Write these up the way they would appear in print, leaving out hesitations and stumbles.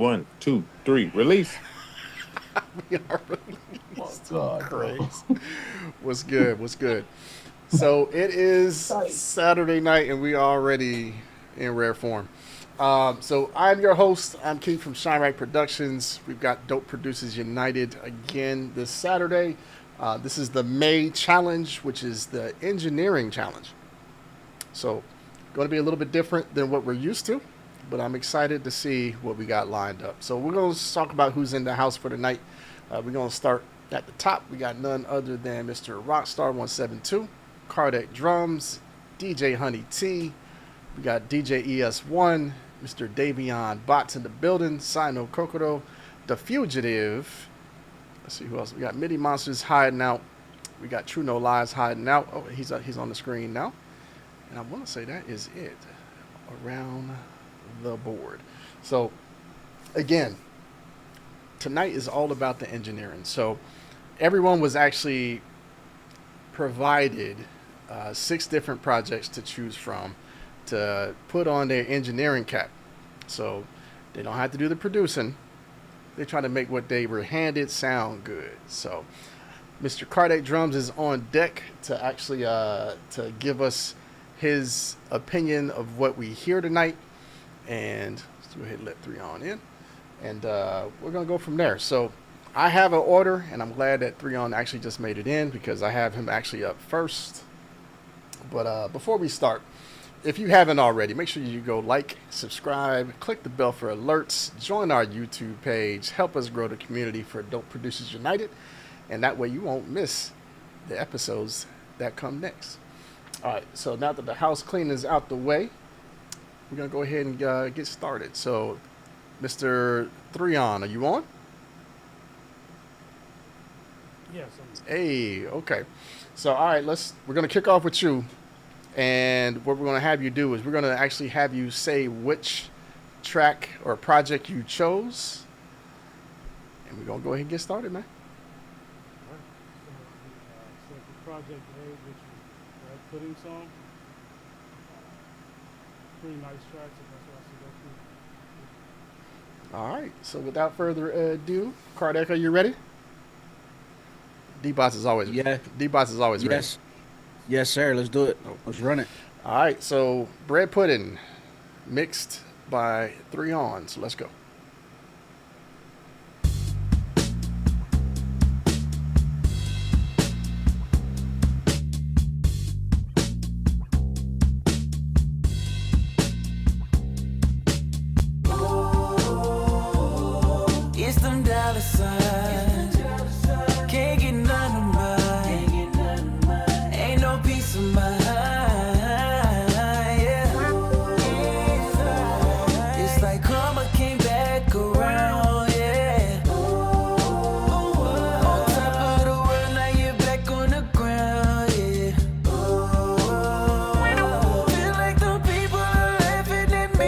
1, 2, 3, release. We are Oh released. God, bro. Crazy. What's good? What's good? So it is Saturday night, and we are already in rare form. So I'm your host. I'm Keith from Shine Right Productions. We've got Dope Producers United again this Saturday. This is the May challenge, which is the engineering challenge. So going to be a little bit different than what we're used to, but I'm excited to see what we got lined up. So we're going to talk about who's in the house for the night. We're going to start at the top. We got none other than Mr. Rockstar 172, Kardec Drums, DJ Honey T. We got DJ ES1, Mr. Davion Bots in the building, Sino Kokodo, The Fugitive. Let's see who else. We got Midi Monsters hiding out. We got True No Lies hiding out. Oh, he's on the screen now. And I want to say that is it around the board. So, again, tonight is all about the engineering. So, everyone was actually provided 6 different projects to choose from to put on their engineering cap. So, they don't have to do the producing. They try to make what they were handed sound good. So, Mr. Kardec Drums is on deck to actually to give us his opinion of what we hear tonight. And let's go ahead and let 3 on in. And we're going to go from there. So I have an order, and I'm glad that 3 on actually just made it in because I have him actually up first. But before we start, if you haven't already, make sure you go like, subscribe, click the bell for alerts, join our YouTube page, help us grow the community for Dope Producers United, and that way you won't miss the episodes that come next. All right, so now that the house cleaning is out the way, we're going to go ahead and get started. So, Mr. 3 on, are you on? Yes. Hey, okay. So, all right, we're going to kick off with you. And what we're going to have you do is we're going to actually have you say which track or project you chose. And we're going to go ahead and get started, man. All right. So the project A, which is Red Pudding song. Pretty nice track, so that's what I should go through. All right. So without further ado, Kardec, are you ready? D-Bots is always D-Bots is always ready. Yes, sir. Let's do it. Let's run it. All right. So bread pudding mixed by 3 on. So let's go. It's them dollar signs. Can't get none of mine. Ain't no peace of mind. Yeah. It's like karma came back around. Yeah. On top of the world, now you're back on the ground. Yeah. Feel like the people are laughing at me.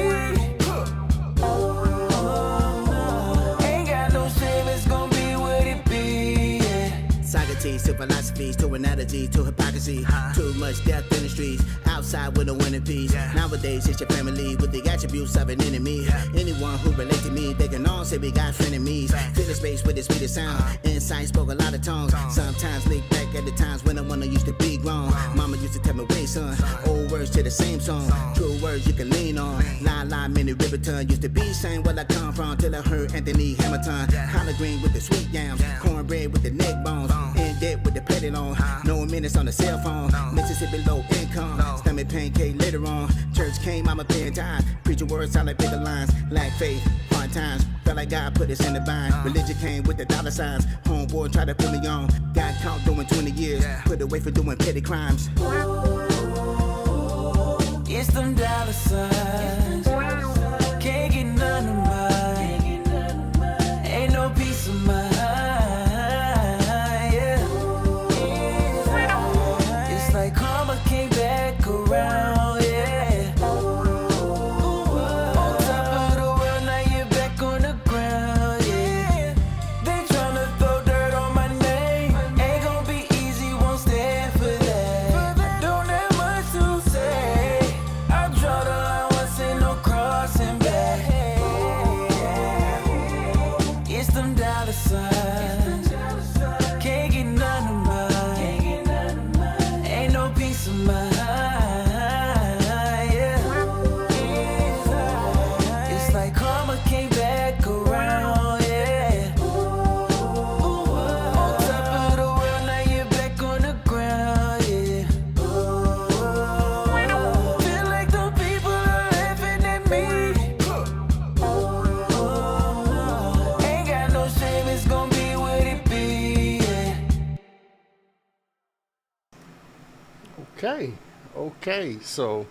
Ain't got no shame, it's gonna be what it be. Yeah. Socrates to philosophies, to analogies, to hypocrisy. Too much death in the streets, outside with a winning peace. Nowadays, it's your family with the attributes of an enemy. Anyone who relate to me, they can all say we got frenemies. Fill the space with the sweetest sound. Inside spoke a lot of tongues. Sometimes look back at the times when I wanna used to be grown. Mama used to tell me, wait, son, old words to the same song. True words you can lean on. La mini Riverton used to be saying where I come from till I heard Anthony Hamilton. Collard green with the sweet yams, cornbread with the neck bones. In debt with the petty loan. No minutes on the cell phone. Mississippi low income. Stomach pancake later on. Church came, I'm a paying time. Preacher words sound like bigger lines. Lack faith, hard times. Felt like God put us in the bind. Religion came with the dollar signs. Homeboy tried to put me on. Got caught doing 20 years. Put away for doing petty crimes. It's them dollar signs. Can't get none of mine. Ain't no peace of mind. Yeah. It's like karma came back around. Yeah. On top of the world, now you're back on the ground. Yeah. They tryna throw dirt on my name. Ain't gonna be easy, won't stand for that. I don't have much to say. I draw the line once, ain't no crossing back. Okay. Okay. So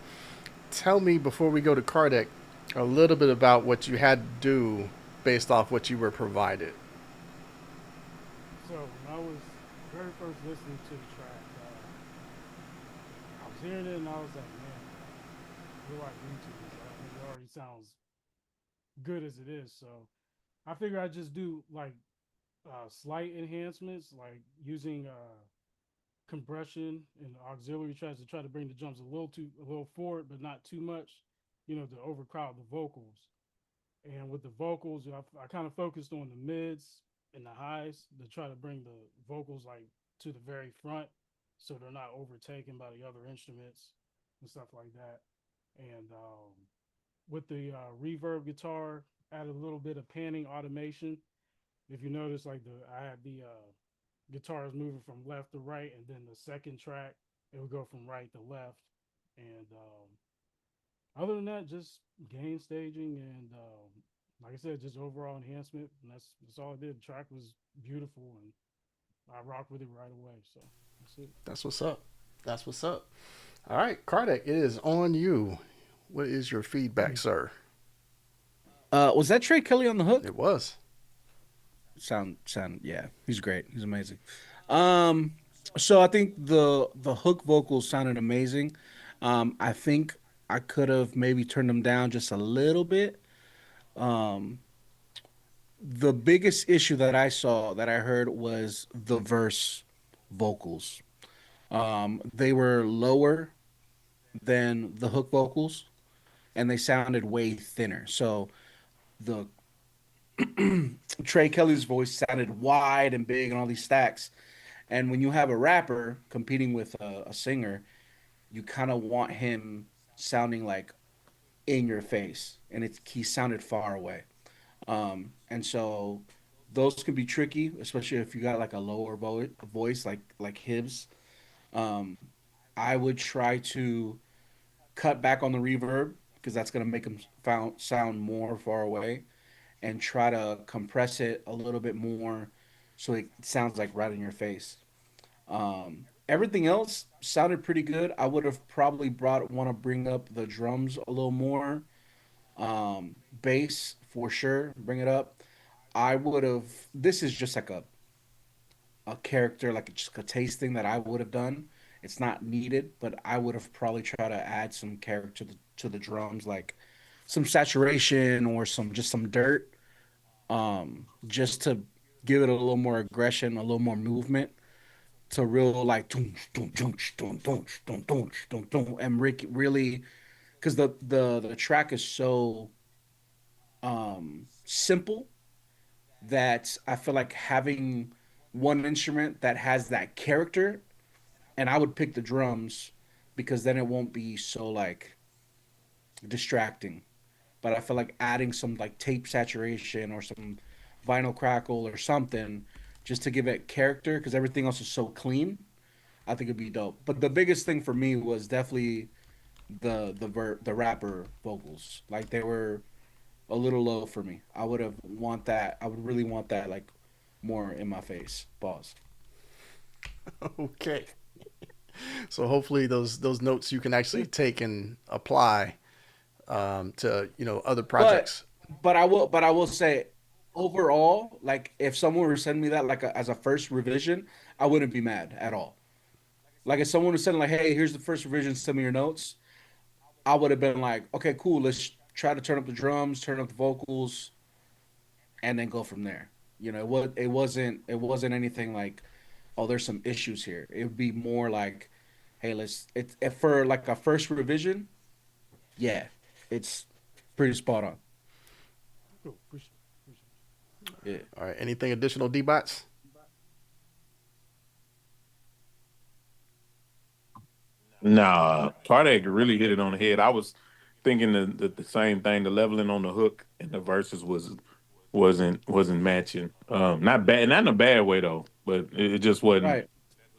tell me before we go to Kardec a little bit about what you had to do based off what you were provided. So when I was very first listening to the track, I was hearing it and I was like, man, I feel like YouTubers. I mean, it already sounds good as it is. So I figured I'd just do like slight enhancements, like using compression and auxiliary tracks to try to bring the drums a little forward, but not too much, to overcrowd the vocals. And with the vocals, I kind of focused on the mids and the highs to try to bring the vocals like to the very front, so they're not overtaken by the other instruments and stuff like that. And with the reverb guitar, added a little bit of panning automation. If you notice, like I had the guitars moving from left to right, and then the second track it would go from right to left. And other than that, just gain staging and like I said, just overall enhancement. And that's all I did. The track was beautiful, and I rocked with it right away. So that's it. That's what's up. That's what's up. All right, Kardec, it is on you. What is your feedback, sir? Was that Trey Kelly on the hook? It was. Yeah, he's great. He's amazing. Um, so I think the hook vocals sounded amazing. I think I could have maybe turned them down just a little bit. Um, the biggest issue that I saw that I heard was the verse vocals. They were lower than the hook vocals, and they sounded way thinner. So the Trey Kelly's voice sounded wide and big and all these stacks. And when you have a rapper competing with a singer, you kind of want him sounding like in your face, and he sounded far away. And so those can be tricky, especially if you got like a lower voice like Hibbs. Um, I would try to cut back on the reverb because that's gonna make him sound more far away, and try to compress it a little bit more so it sounds like right in your face. Everything else sounded pretty good. I would have probably want to bring up the drums a little more. Bass for sure, bring it up. I would have. This is just like a character, like just a taste thing that I would have done. It's not needed, but I would have probably tried to add some character to the drums, like some saturation or some dirt, just to give it a little more aggression, a little more movement to real like doom, doom, doom, doom, doom, doom, doom, doom, doom, and Rick really because the track is so simple that I feel like having one instrument that has that character, and I would pick the drums because then it won't be so like distracting. But I feel like adding some like tape saturation or some vinyl crackle or something just to give it character because everything else is so clean. I think it'd be dope. But the biggest thing for me was definitely the rapper vocals. Like they were a little low for me. I would have want that. I would really want that like more in my face. Pause. Okay. So hopefully those notes you can actually take and apply to other But projects. but I will say overall, like if someone were to send me that like as a first revision, I wouldn't be mad at all. Like if someone was sending like, hey, here's the first revision, send me your notes, I would have been like, okay, cool, let's try to turn up the drums, turn up the vocals, and then go from there. It wasn't anything like, oh, there's some issues here. It would be more like, hey, let's it if for like a first revision, yeah, it's pretty spot on. Cool. Appreciate Yeah. All right. Anything additional, D-Bots? Nah, Kardec really hit it on the head. I was thinking the same thing. The leveling on the hook and the verses wasn't matching. Not bad, not in a bad way though, but it just wasn't. Right.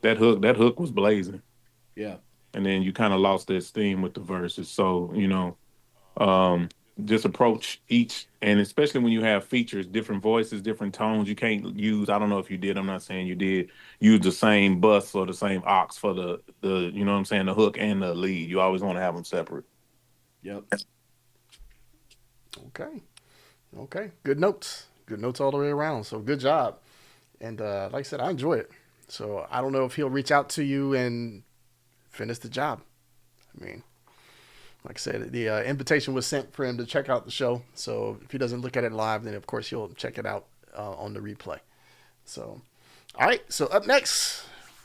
That hook was blazing, Yeah. and then you kind of lost that steam with the verses. So just approach each, and especially when you have features, different voices, different tones. You can't use. I don't know if you did. I'm not saying you did. Use the same bus or the same aux for the you know what I'm saying, the hook and the lead. You always want to have them separate. Yep. Okay. Okay. Good notes. Good notes all the way around. So good job. And like I said, I enjoy it. So I don't know if he'll reach out to you and finish the job. I mean, like I said, the invitation was sent for him to check out the show. So if he doesn't look at it live, then of course he'll check it out on the replay. So, all right. So up next,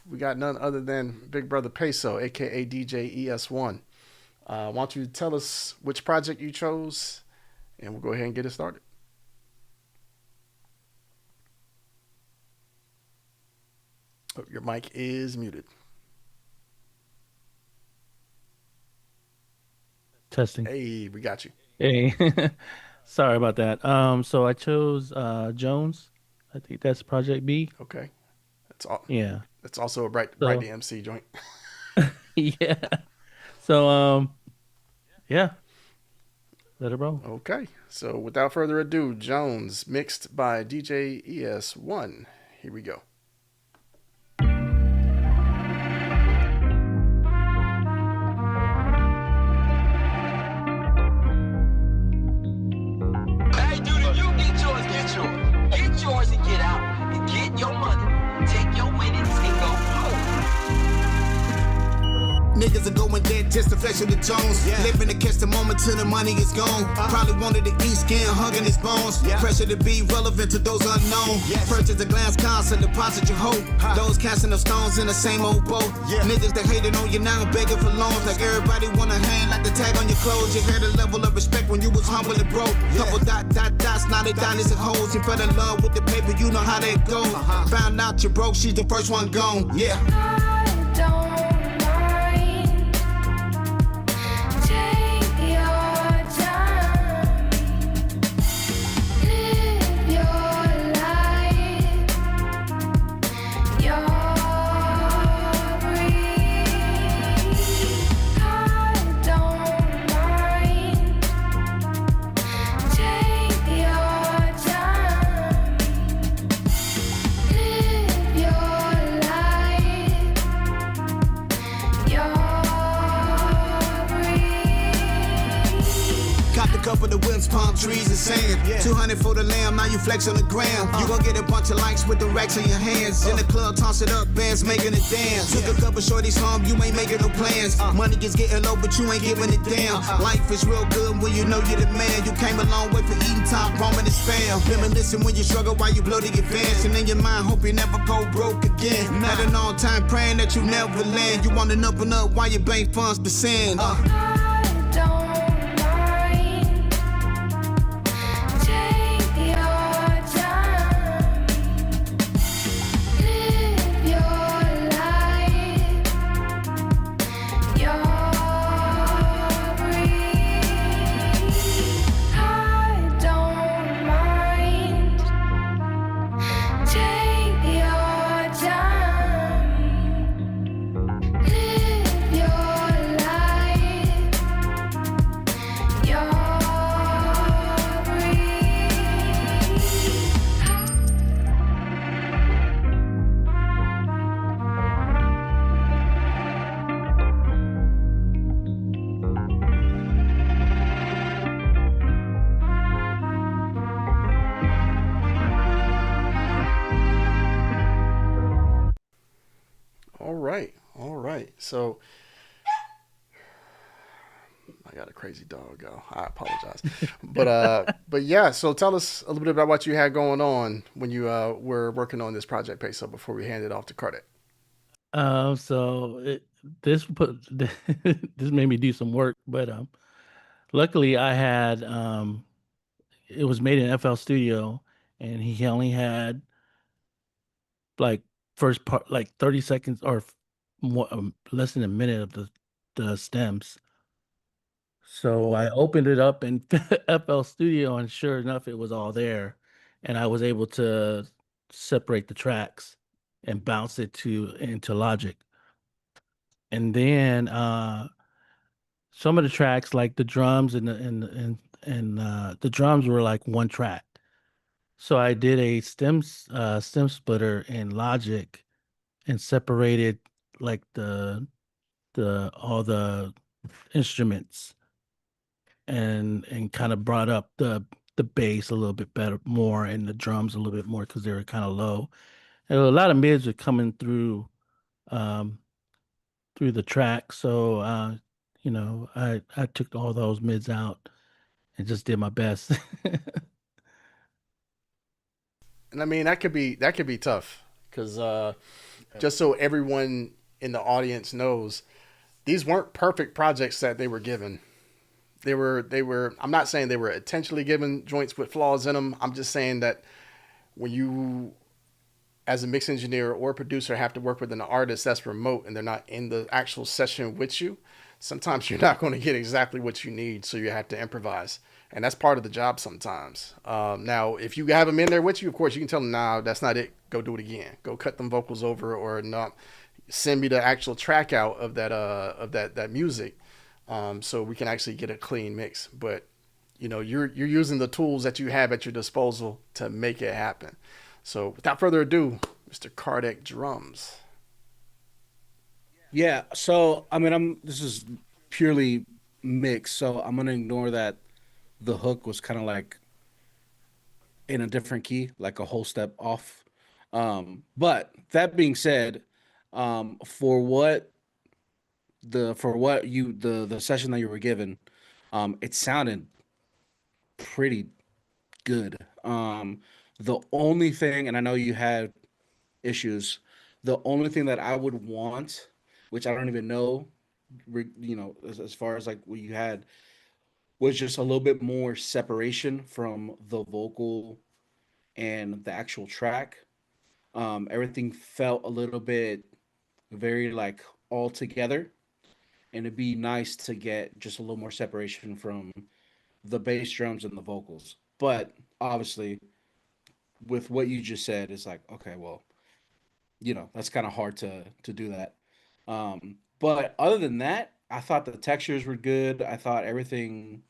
we got none other than Big Brother Peso, aka DJ ES1. Why don't you tell us which project you chose, and we'll go ahead and get it started. Oh, your mic is muted. Testing. Hey, we got you. Hey, sorry about that. So I chose Jones. I think that's Project B. Okay, that's all. Yeah. That's also a bright So DMC joint. yeah. So yeah, let it roll. Okay, so without further ado, Jones mixed by DJ ES1. Here we go. Hey, dude, if you get yours, get yours. Get yours and get out. And get your money. Take your winnings and go home. Niggas are going dead just to flex with the Jones. Living to catch the moment till the money is gone. Probably wanted to eat skin, hugging his bones. Pressure to be relevant to those unknown. Purchase a glass concert, deposit your hope. Those casting the stones in the same old boat. Niggas that hated on you now begging for loans. Like everybody wanna hang like the tag on your clothes. You had a level of respect when you was humble and broke. Couple dots, now they diamonds and hoes. You fell in love with the paper, you know how that goes. Found out you broke, she's the first one gone. Yeah. Up with the whips, palm trees and sand. 200 for the lamb, now you flex on the gram. You gon' get a bunch of likes with the racks in your hands. In the club, toss it up, bands making it dance. Took a couple shorties home, you ain't making no plans. Money is getting low, but you ain't giving it down. Life is real good when you know you're the man. You came a long way for eating top, ramen and spam. Reminiscing when you struggle while you blow the advance. And in your mind, hope you never go broke again. Had an all time praying that you never land. You want to up and up while your bank funds percent. All right. So I got a crazy dog, y'all. I apologize. But yeah, so tell us a little bit about what you had going on when you were working on this project, Peso, before we hand it off to Kardec. So this put this made me do some work, but luckily I had it was made in FL Studio, and he only had like first part like 30 seconds or more, less than a minute of the stems. So I opened it up in FL Studio, and sure enough, it was all there, and I was able to separate the tracks and bounce it into Logic. And then some of the tracks, like the drums and the drums were like one track. So I did a stem splitter in Logic and separated like the all the instruments and kind of brought up the bass a little bit better more and the drums a little bit more because they were kind of low. And a lot of mids were coming um through the track. So I took all those mids out and just did my best. And I mean that could be tough because just so everyone in the audience knows, these weren't perfect projects that they were given. They were. I'm not saying they were intentionally given joints with flaws in them. I'm just saying that when you, as a mix engineer or producer, have to work with an artist that's remote and they're not in the actual session with you, sometimes you're not going to get exactly what you need, so you have to improvise, and that's part of the job sometimes. Now, if you have them in there with you, of course, you can tell them, "Nah, that's not it. Go do it again. Go cut them vocals over, or not. Send me the actual track out of that music, so we can actually get a clean mix." But you're using the tools that you have at your disposal to make it happen. So without further ado, Mr. Kardec drums. Yeah. So I mean, I'm this is purely mix, so I'm gonna ignore that the hook was kind of like in a different key, like a whole step off. But that being said, for what you the session that you were given, it sounded pretty good. The only thing, and I know you had issues, the only thing that I would want, which I don't even know, as far as like what you had, was just a little bit more separation from the vocal and the actual track. Everything felt a little bit very like all together, and it'd be nice to get just a little more separation from the bass drums and the vocals. But obviously, with what you just said, it's like, okay, well, that's kind of hard to do that. But other than that, I thought the textures were good. I thought everything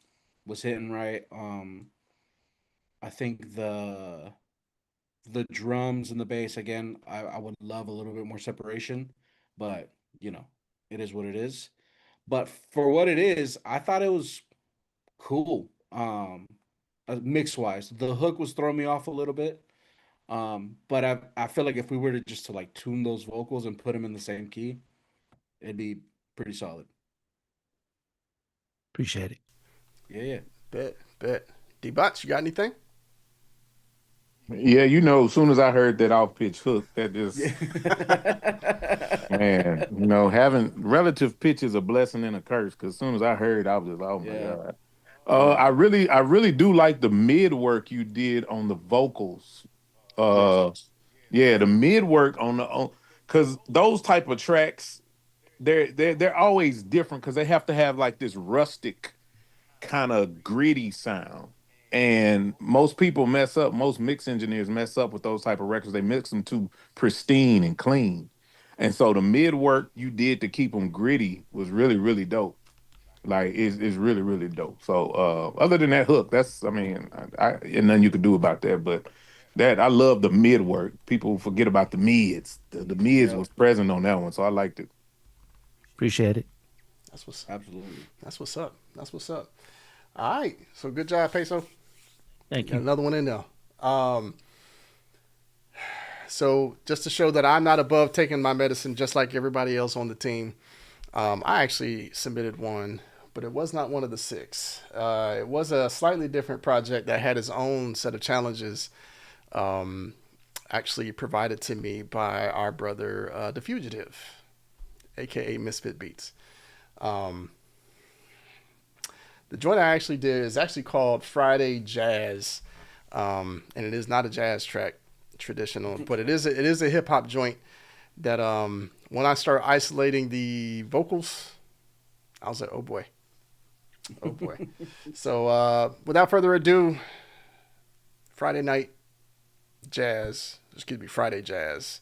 was hitting right. I think the drums and the bass again, I would love a little bit more separation, but you know, it is what it is. But for what it is, I thought it was cool. Mix wise, the hook was throwing me off a little bit. But I feel like if we were to just to like tune those vocals and put them in the same key, it'd be pretty solid. Appreciate it. Yeah, yeah. Bet. D-Bots, you got anything? Yeah, as soon as I heard that off pitch hook, that just man, having relative pitch is a blessing and a curse. Because as soon as I heard, I was just, oh my Yeah, god. yeah. I really do like the mid work you did on the vocals. Yes. Yeah, the mid work on because those type of tracks, they're always different because they have to have like this rustic kind of gritty sound. And most people mess up, most mix engineers mess up with those type of records. They mix them too pristine and clean. And so the mid work you did to keep them gritty was really, really dope. Like it's really, really dope. So other than that hook, that's I mean, and nothing you could do about that. But that I love the mid work. People forget about the mids. The mids Yep. was present on that one, so I liked it. Appreciate it. That's what's Absolutely. that's what's up. That's what's up. All right. So good job, Peso. Thank Got you. another one in there. Um, so just to show that I'm not above taking my medicine, just like everybody else on the team, I actually submitted one, but it was not one of the six. It was a slightly different project that had its own set of challenges. Um, Actually provided to me by our brother, the Fugitive, aka Misfit Beats. Um, the joint I actually did is actually called Friday Jazz, and it is not a jazz track traditional, but it is a hip hop joint that when I start isolating the vocals, I was like, oh boy. So without further ado, Friday night jazz, excuse me, Friday jazz,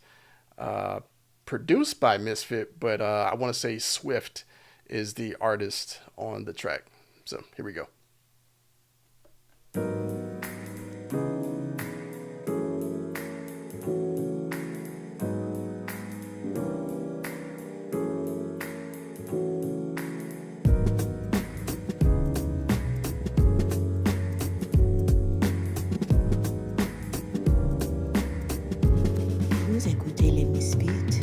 uh, produced by Misfit, but I want to say Swift is the artist on the track. So here we go. Vous écoutez les Misfits.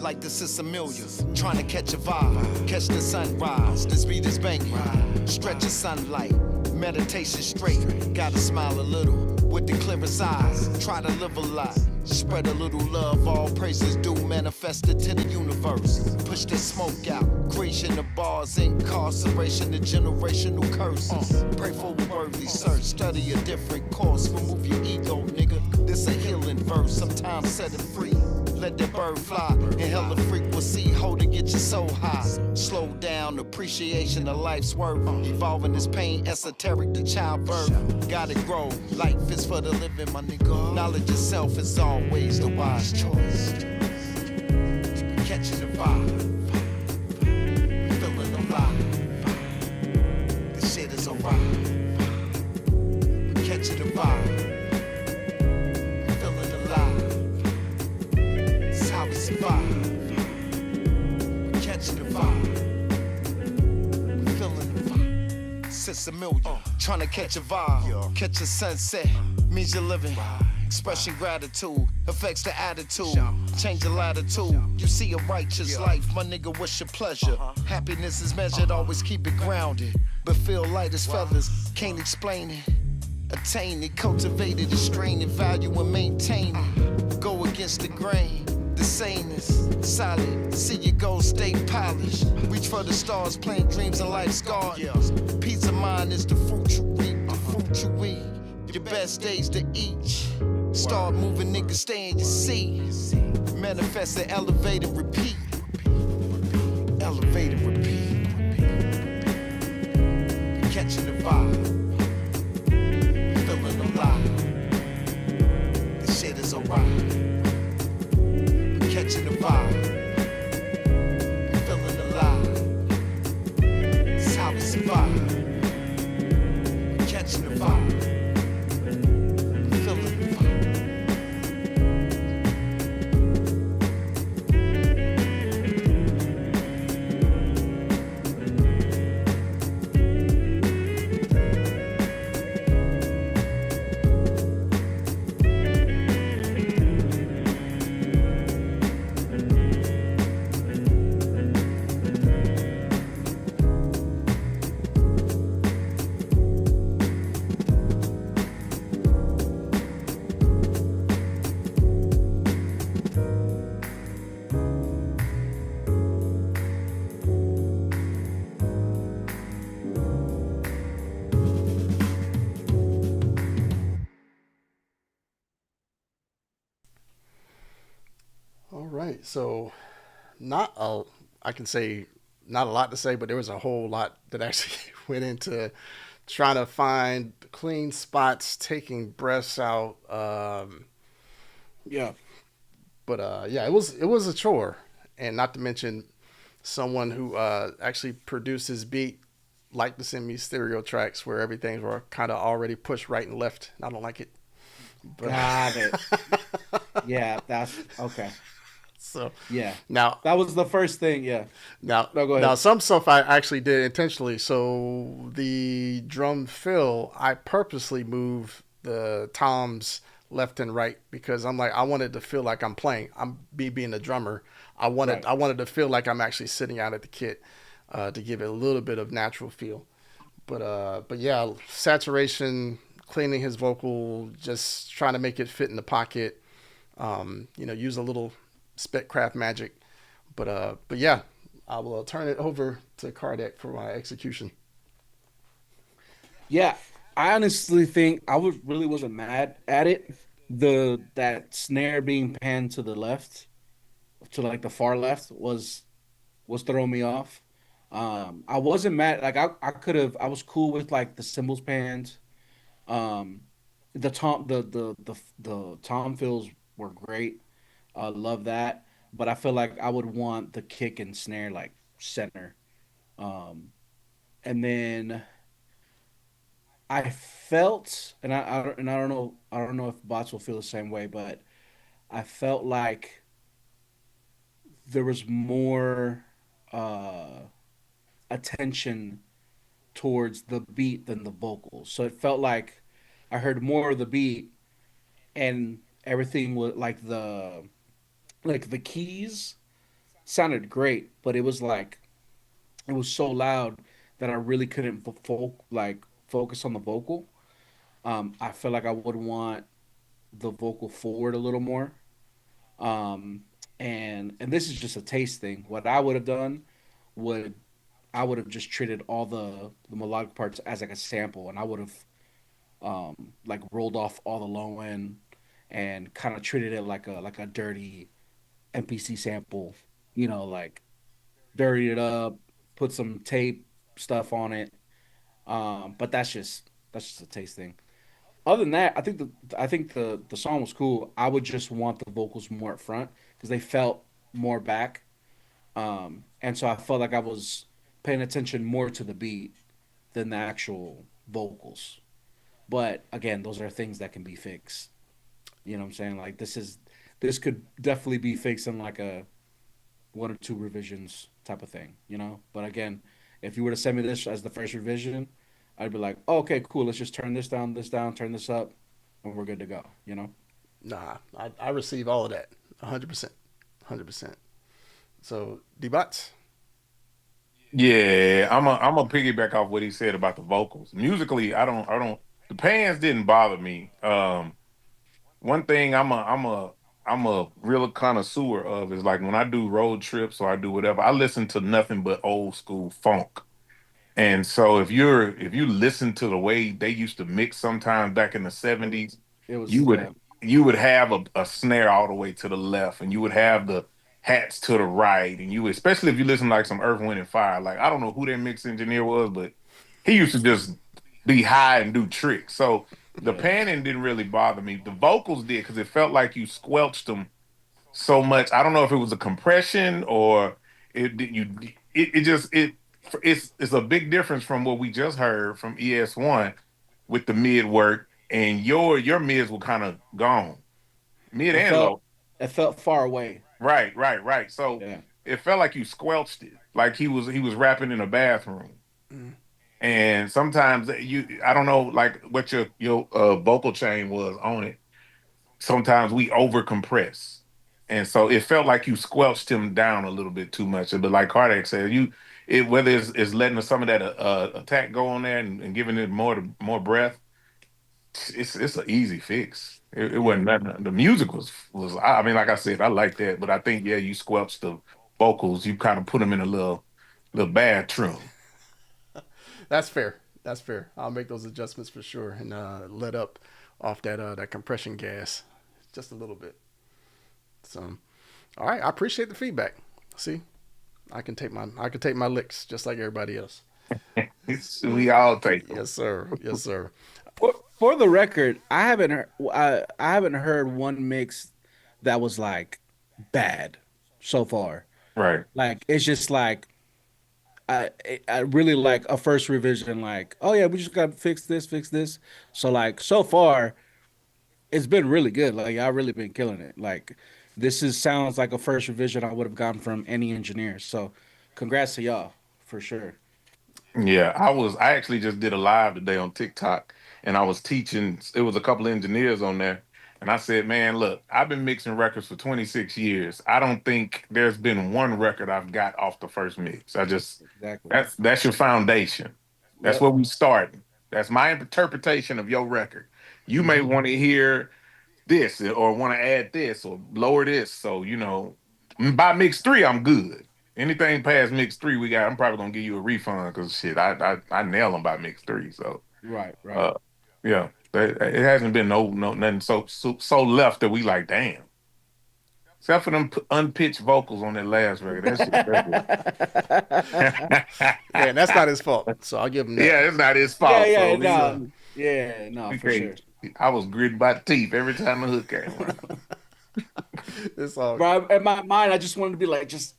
Like the Sicilian, trying to catch a vibe, catch the sunrise, this beat is bank ride, stretch of sunlight, meditation straight, gotta smile a little, with the clearest eyes, try to live a lot, spread a little love, all praises due, manifest it to the universe, push the smoke out, creation of bars, incarceration, the generational curses, pray for a worthy search, study a different course, remove your ego, nigga, this a healing verse, sometimes set it free. Let that bird fly, inhale the frequency, hold it, get your soul high. Slow down, appreciation of life's work. Evolving this pain, esoteric to childbirth. Gotta grow, life is for the living, my nigga. Knowledge itself is always the wise choice. Catching the vibe, feeling alive. This shit is alright. Catching the vibe. Survive. Catching the vibe. Feeling the vibe. Sicilian, trying to catch a vibe. Catch a sunset, means you're living. Expressing gratitude affects the attitude. Change your latitude. You see a righteous life, my nigga, what's your pleasure? Happiness is measured, always keep it grounded. But feel light as feathers, can't explain it. Attain it, cultivated, it, strain it, value and maintain it. Go against the grain. The saneness, solid, see your goals stay polished. Reach for the stars, playing dreams in life's gardens. Peace of mind is the fruit you reap, the fruit you eat. Your best days to each. Start moving, nigga, stay in your seat. Manifest and elevate and repeat. Elevate and repeat. Catching the vibe. Feeling alive. This shit is alright. Catching the vibe, feeling alive. It's how we survive. Catching the vibe, feeling the vibe. All right, so not a, I can say not a lot to say, but there was a whole lot that actually went into trying to find clean spots, taking breaths out. Yeah. But yeah, it was a chore, and not to mention someone who actually produces beat like to send me stereo tracks where everything's were kind of already pushed right and left. And I don't like it. But, Got it. Yeah, that's okay. so Yeah. now That was the first thing. Yeah. Now, No, go ahead. now some stuff I actually did intentionally. So the drum fill, I purposely moved the toms left and right because I'm like I wanted to feel like I'm playing. I'm me being a drummer. Right. I wanted to feel like I'm actually sitting out at the kit to give it a little bit of natural feel. But yeah, saturation, cleaning his vocal, just trying to make it fit in the pocket. Use a little spit craft magic. But yeah, I will turn it over to Kardec for my execution. Yeah, I honestly think I was really wasn't mad at it. The that snare being panned to the left, to like the far left, was throwing me off. I wasn't mad. Like I could have. I was cool with like the cymbals pans. Um, the tom the tom fills were great. Love that. But I feel like I would want the kick and snare like center. Um, and then I felt, and I don't know if bots will feel the same way, but I felt like there was more uh, attention towards the beat than the vocals. So it felt like I heard more of the beat, and everything was like the keys sounded great, but it was like it was so loud that I really couldn't focus on the vocal. I feel like I would want the vocal forward a little more. Um, and this is just a taste thing. What I would have done would I would have just treated all the melodic parts as like a sample, and I would have like rolled off all the low end and kind of treated it like a dirty MPC sample. Like dirty it up, put some tape stuff on it. But that's just a taste thing. Other than that, I think the song was cool. I would just want the vocals more up front because they felt more back. And so I felt like I was paying attention more to the beat than the actual vocals. But again, those are things that can be fixed. You know what I'm saying? Like this could definitely be fixed in like a one or two revisions type of thing, you know? But again, if you were to send me this as the first revision, I'd be like, oh, okay, cool. Let's just turn this down, turn this up, and we're good to go, you know? Nah, I receive all of that, 100%, 100%. So D-Bots, Yeah, I'm a piggyback off what he said about the vocals. Musically, I don't the pans didn't bother me. One thing I'm a real connoisseur of is like when I do road trips or I do whatever, I listen to nothing but old school funk. And so if you listen to the way they used to mix sometimes back in the 70s, It you was, would yeah, you would have a snare all the way to the left, and you would have the hats to the right, and you especially if you listen like some Earth, Wind and Fire. Like I don't know who their mix engineer was, but he used to just be high and do tricks. So the yeah, panning didn't really bother me. The vocals did because it felt like you squelched them so much. I don't know if it was a compression or it just it's a big difference from what we just heard from ES1 with the mid work and your mids were kind of gone. Mid it and felt low. it felt far away. Right, right, right. So Yeah, it felt like you squelched it. Like he was rapping in a bathroom. mm, And sometimes I don't know like what your vocal chain was on it. Sometimes we over compress. And so it felt like you squelched him down a little bit too much. But like Kardec said, whether it's letting some of that attack go on there and giving it more breath, it's an easy fix. It yeah. wasn't nothing. The music was I mean, like I said, I like that, but I think yeah, you squelched the vocals. You kind of put them in a little bathroom. that's fair. That's fair. I'll make those adjustments for sure and let up off that compression gas just a little bit. So, all right, I appreciate the feedback. See, I can take my licks just like everybody else. We all take them. Yes, sir. Yes, sir. For the record, I haven't heard one mix that was like bad so far. Right. Like it's just like I really like a first revision. Like, oh yeah, we just got to fix this. So like so far, it's been really good. Like I've really been killing it. Like this is sounds like a first revision I would have gotten from any engineer. So congrats to y'all for sure. Yeah, I actually just did a live today on TikTok and I was teaching it was a couple of engineers on there and I said, "Man, look, I've been mixing records for 26 years. I don't think there's been one record I've got off the first mix. I just Exactly. that's your foundation. That's Yep. where we starting. That's my interpretation of your record. You may Hmm. want to hear this or want to add this or lower this. So, by mix three, I'm good. Anything past mix three, I'm probably gonna give you a refund because shit, I nail them by mix three. So, Right. Right. uh, yeah, it hasn't been no nothing so left that we like, damn. Except for them unpitched vocals on that last record, that shit. Yeah, and that's not his fault. So I'll give him that. Yeah, it's not his Yeah. fault. Yeah. So No. Yeah. No. we For sure. can't. I was gritting my teeth every time the hook came around. It's all Bro, in my mind, I just wanted to be like, just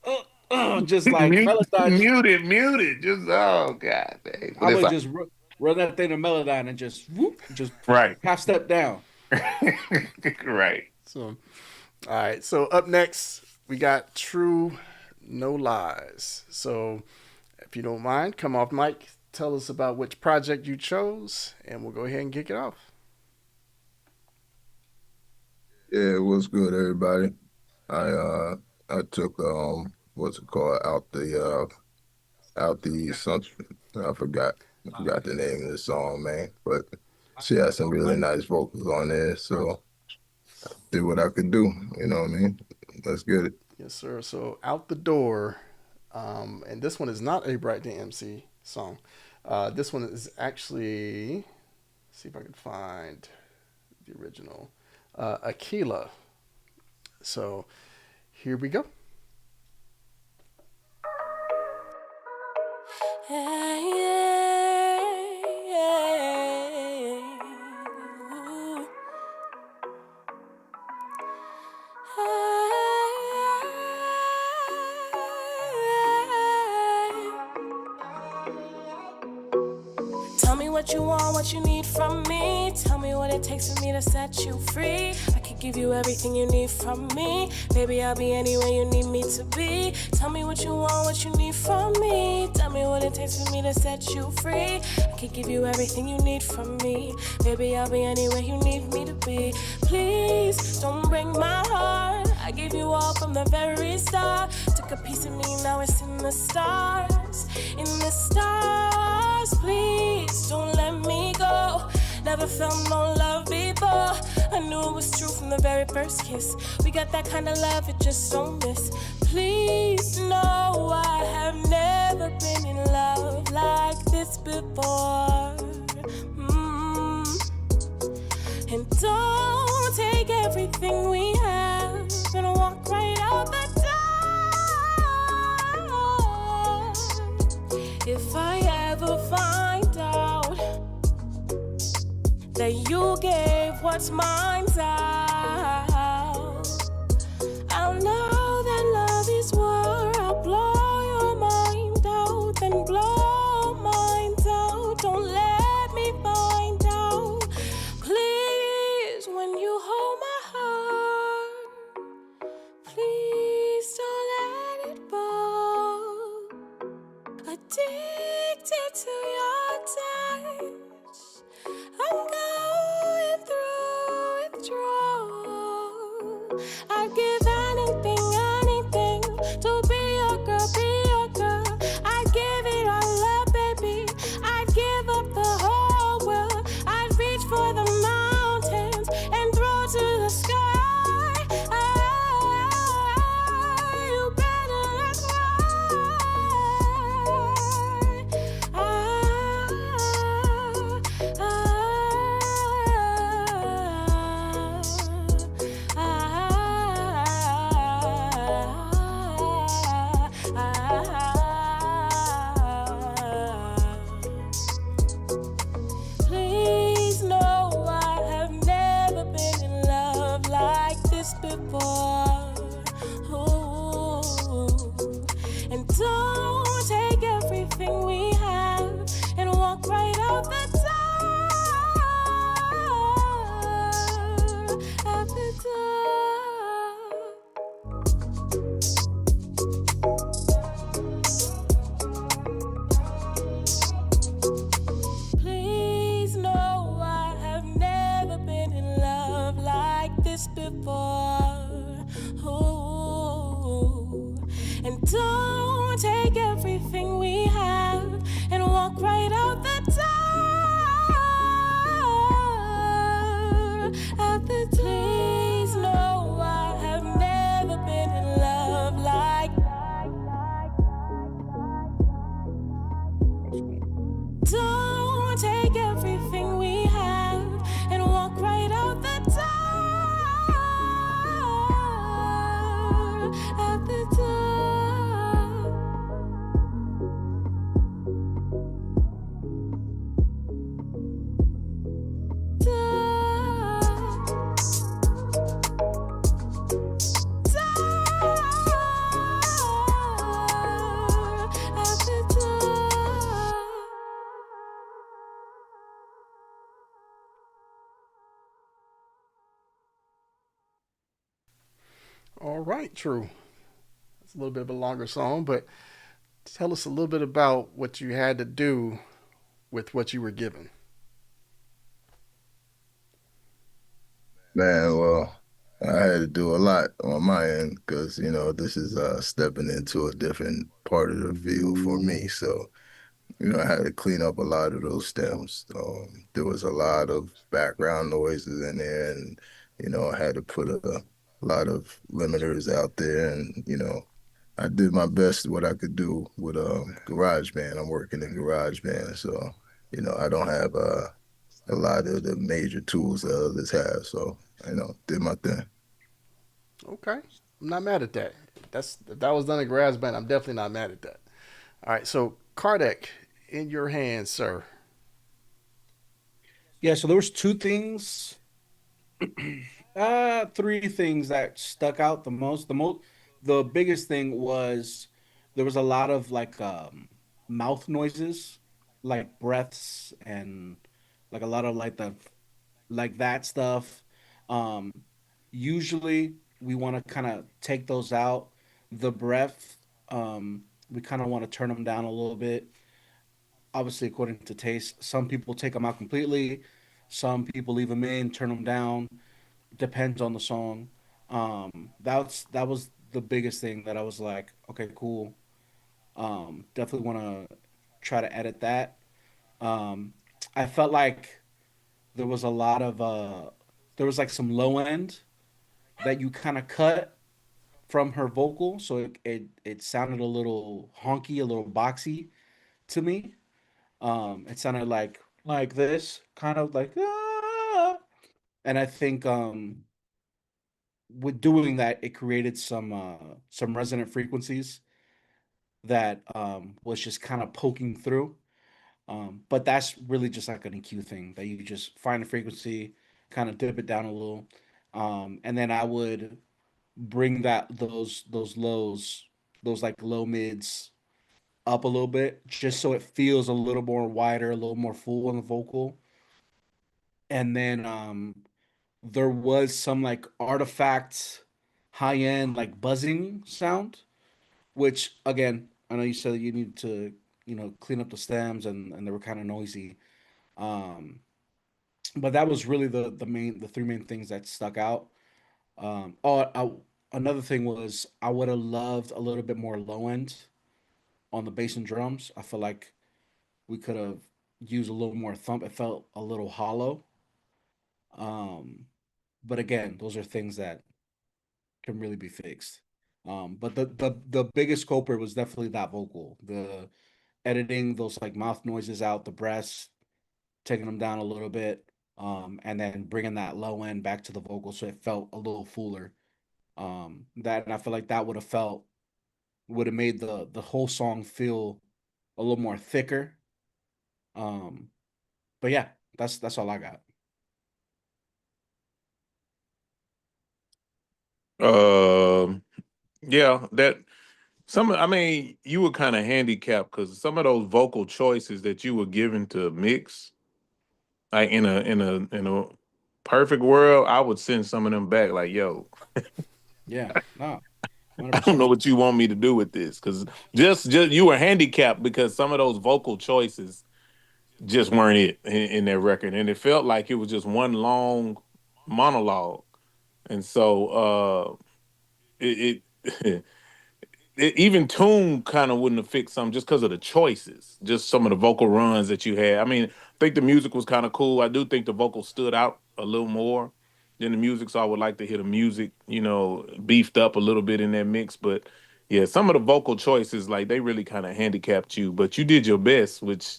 like, mute, fellas, dodge. mute it. Just oh god dang. But I it's would like, just run that thing to Melodyne and just whoop, just Right. half step down. Right. So, all right. So up next, we got True No Lies. So, if you don't mind, come off mic, tell us about which project you chose, and we'll go ahead and kick it off. Yeah, what's good, everybody? I took what's it called out the something. I forgot the name of the song, man. But she had some really nice vocals on there, so did what I could do. You know what I mean? Let's get it. Yes, sir. So Out the Door, and this one is not a Bright DMC song. This one is actually, see if I can find the original, Aquila. So here we go. Tell me what you want, what you need from me. Tell me what it takes for me to set you free. I could give you everything you need from me. Baby, I'll be anywhere you need me to be. Tell me what you want, what you need from me. Tell me what it takes for me to set you free. I could give you everything you need from me. Baby, I'll be anywhere you need me to be. Please don't break my heart. I gave you all from the very start. Took a piece of me, now it's in the stars. In the stars, please don't let me go. Never felt no love before. I knew it was true from the very first kiss. We got that kind of love, it just don't miss. Please know I have never been in love like this before. And don't take everything we have and walk right out the door. If I ever find out that you gave what's mine's out, I'll know that love is war. I'll blow your mind out, then blow mine out. Don't let me find out. Please, when you hold my heart, please don't let it fall. Addicted to your touch, I'm going through withdrawal. I'd give anything, anything to be your girl, be your girl. I'd give it all up, baby. I'd give up the whole world. I'd reach for the mountains and throw to the sky. You better ask Please know I have never been in love like this before. Ooh. And don't take everything we have and walk right out the door. Out the door. Please know I have never been in love like this before. Ooh. And don't take everything we have and walk right out the door. Out the door. Please know I have never been in love like. Don't take everything we have and walk right out the door. Out the door. All right, true. It's a little bit of a longer song, but tell us a little bit about what you had to do with what you were given. Man, well, I had to do a lot on my end because, this is stepping into a different part of the field for me. So, I had to clean up a lot of those stems. There was a lot of background noises in there, and, I had to put a lot of limiters out there. And, I did my best what I could do with GarageBand. I'm working in GarageBand, so, I don't have a lot of the major tools that others have. So, did my thing. Okay, I'm not mad at that. That's if that was done in grass band. I'm definitely not mad at that. All right, so Kardec, in your hands, sir. Yeah, so there was two things, three things that stuck out the most. The biggest thing was there was a lot of like mouth noises, like breaths and like a lot of like the like that stuff. Um, Usually we want to kind of take those out. The breath, we kind of want to turn them down a little bit. Obviously, according to taste, some people take them out completely. Some people leave them in, turn them down. Depends on the song. That was the biggest thing that I was like, okay, cool. Definitely want to try to edit that. Um, I felt like there was a lot of there was like some low end that you kind of cut from her vocal, so it sounded a little honky, a little boxy to me. It sounded like this, kind of like ah. And I think with doing that, it created some resonant frequencies that was just kind of poking through. But that's really just like an EQ thing that you just find a frequency, kind of dip it down a little, and then I would bring those lows, those like low mids up a little bit, just so it feels a little more wider, a little more full in the vocal. And then there was some like artifact high end like buzzing sound, which again, I know you said that you need to, clean up the stems and they were kind of noisy. Um, but that was really the three main things that stuck out. Another thing was I would have loved a little bit more low end on the bass and drums. I feel like we could have used a little more thump. It felt a little hollow. Um, but again, those are things that can really be fixed. But the biggest culprit was definitely that vocal, the editing those like mouth noises out, the breaths, taking them down a little bit, and then bringing that low end back to the vocal so it felt a little fuller. That and I feel like that would have made the whole song feel a little more thicker. Um, but yeah, that's all I got. Um, yeah, that I mean, you were kind of handicapped because some of those vocal choices that you were given to mix, like in a perfect world, I would send some of them back. Like, yo, Yeah, no, I don't know 100%. what you want me to do with this because just you were handicapped because some of those vocal choices just weren't it in that record, and it felt like it was just one long monologue, and so it even tune kind of wouldn't have fixed some just because of the choices, just some of the vocal runs that you had. I mean, I think the music was kind of cool. I do think the vocal stood out a little more than the music, so I would like to hear the music, beefed up a little bit in that mix. But yeah, some of the vocal choices, like they really kind of handicapped you, but you did your best, which,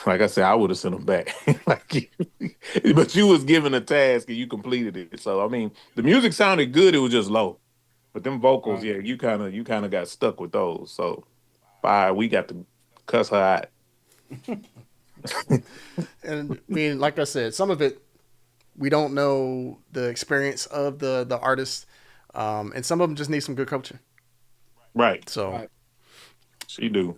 like I said, I would have sent them back. like, but you was given a task and you completed it. So I mean, the music sounded good. It was just low. But them vocals, Right. yeah, you kind of got stuck with those. So bye, we got to cuss her out. And I mean, like I said, some of it we don't know the experience of the artist, and some of them just need some good coaching. Right. So Right. She do.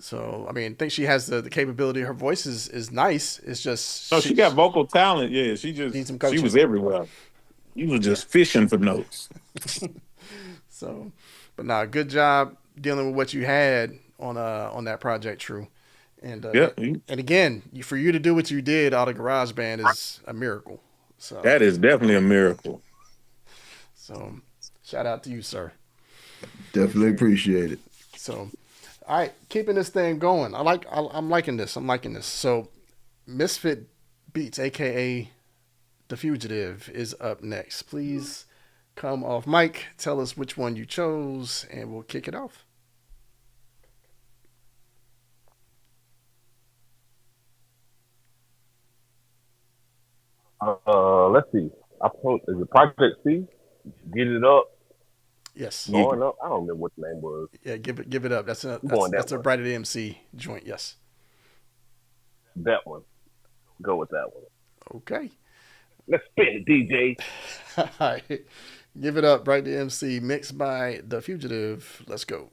I mean, I think she has the capability. Her voice is nice. It's just No, she got vocal talent. Yeah, needs some she coaching. was everywhere. You was Yeah. just fishing for notes. So, but nah, good job dealing with what you had on that project, True. And Yeah, and again, for you to do what you did out of GarageBand is a miracle. So, that is definitely a miracle. so shout out to you, sir. For Definitely sure. appreciate it. So, all right, keeping this thing going. I'm liking this. I'm liking this. So, Misfit Beats, aka The Fugitive, is up next. Please come off mic. Tell us which one you chose, and we'll kick it off. Let's see. I put is it Project C? Get it up, Yes. Yeah. going up. I don't remember what the name was. Yeah, give it up. I'm going that That's a one. Brighter MC joint. Yes. That one. Go with that one. Okay. Let's spin it, DJ. All right. Give it up, Brighter MC, mixed by The Fugitive. Let's go.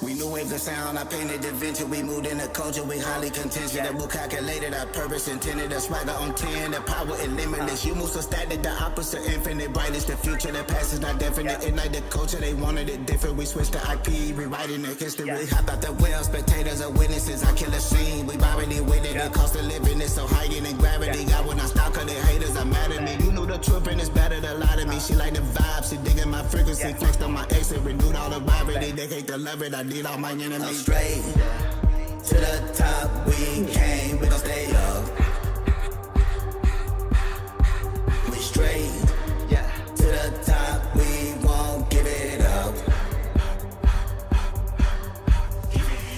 We knew wave the sound, I painted the venture. We moved in the culture, we highly contentious. That book calculated, our purpose intended. A swagger on 10, the power is limitless. You move so static, the opposite infinite. Brightest the future, the past is not definite. Ignite the culture, they wanted it different. We switched to IP, rewriting the history. Hop out the well, spectators are witnesses. I kill a scene, we already with it. The cost of living is so higher than gravity. God will not stop, cause the haters are mad at me. You knew the truth, and it's better to lie to me. She like the vibe, she digging my frequency. Flexed on my exit, renewed all the vibrity. They hate to love it, I need all my enemies. I'm straight to the top, we came, we gon' stay up. We straight to the top, we won't give it up.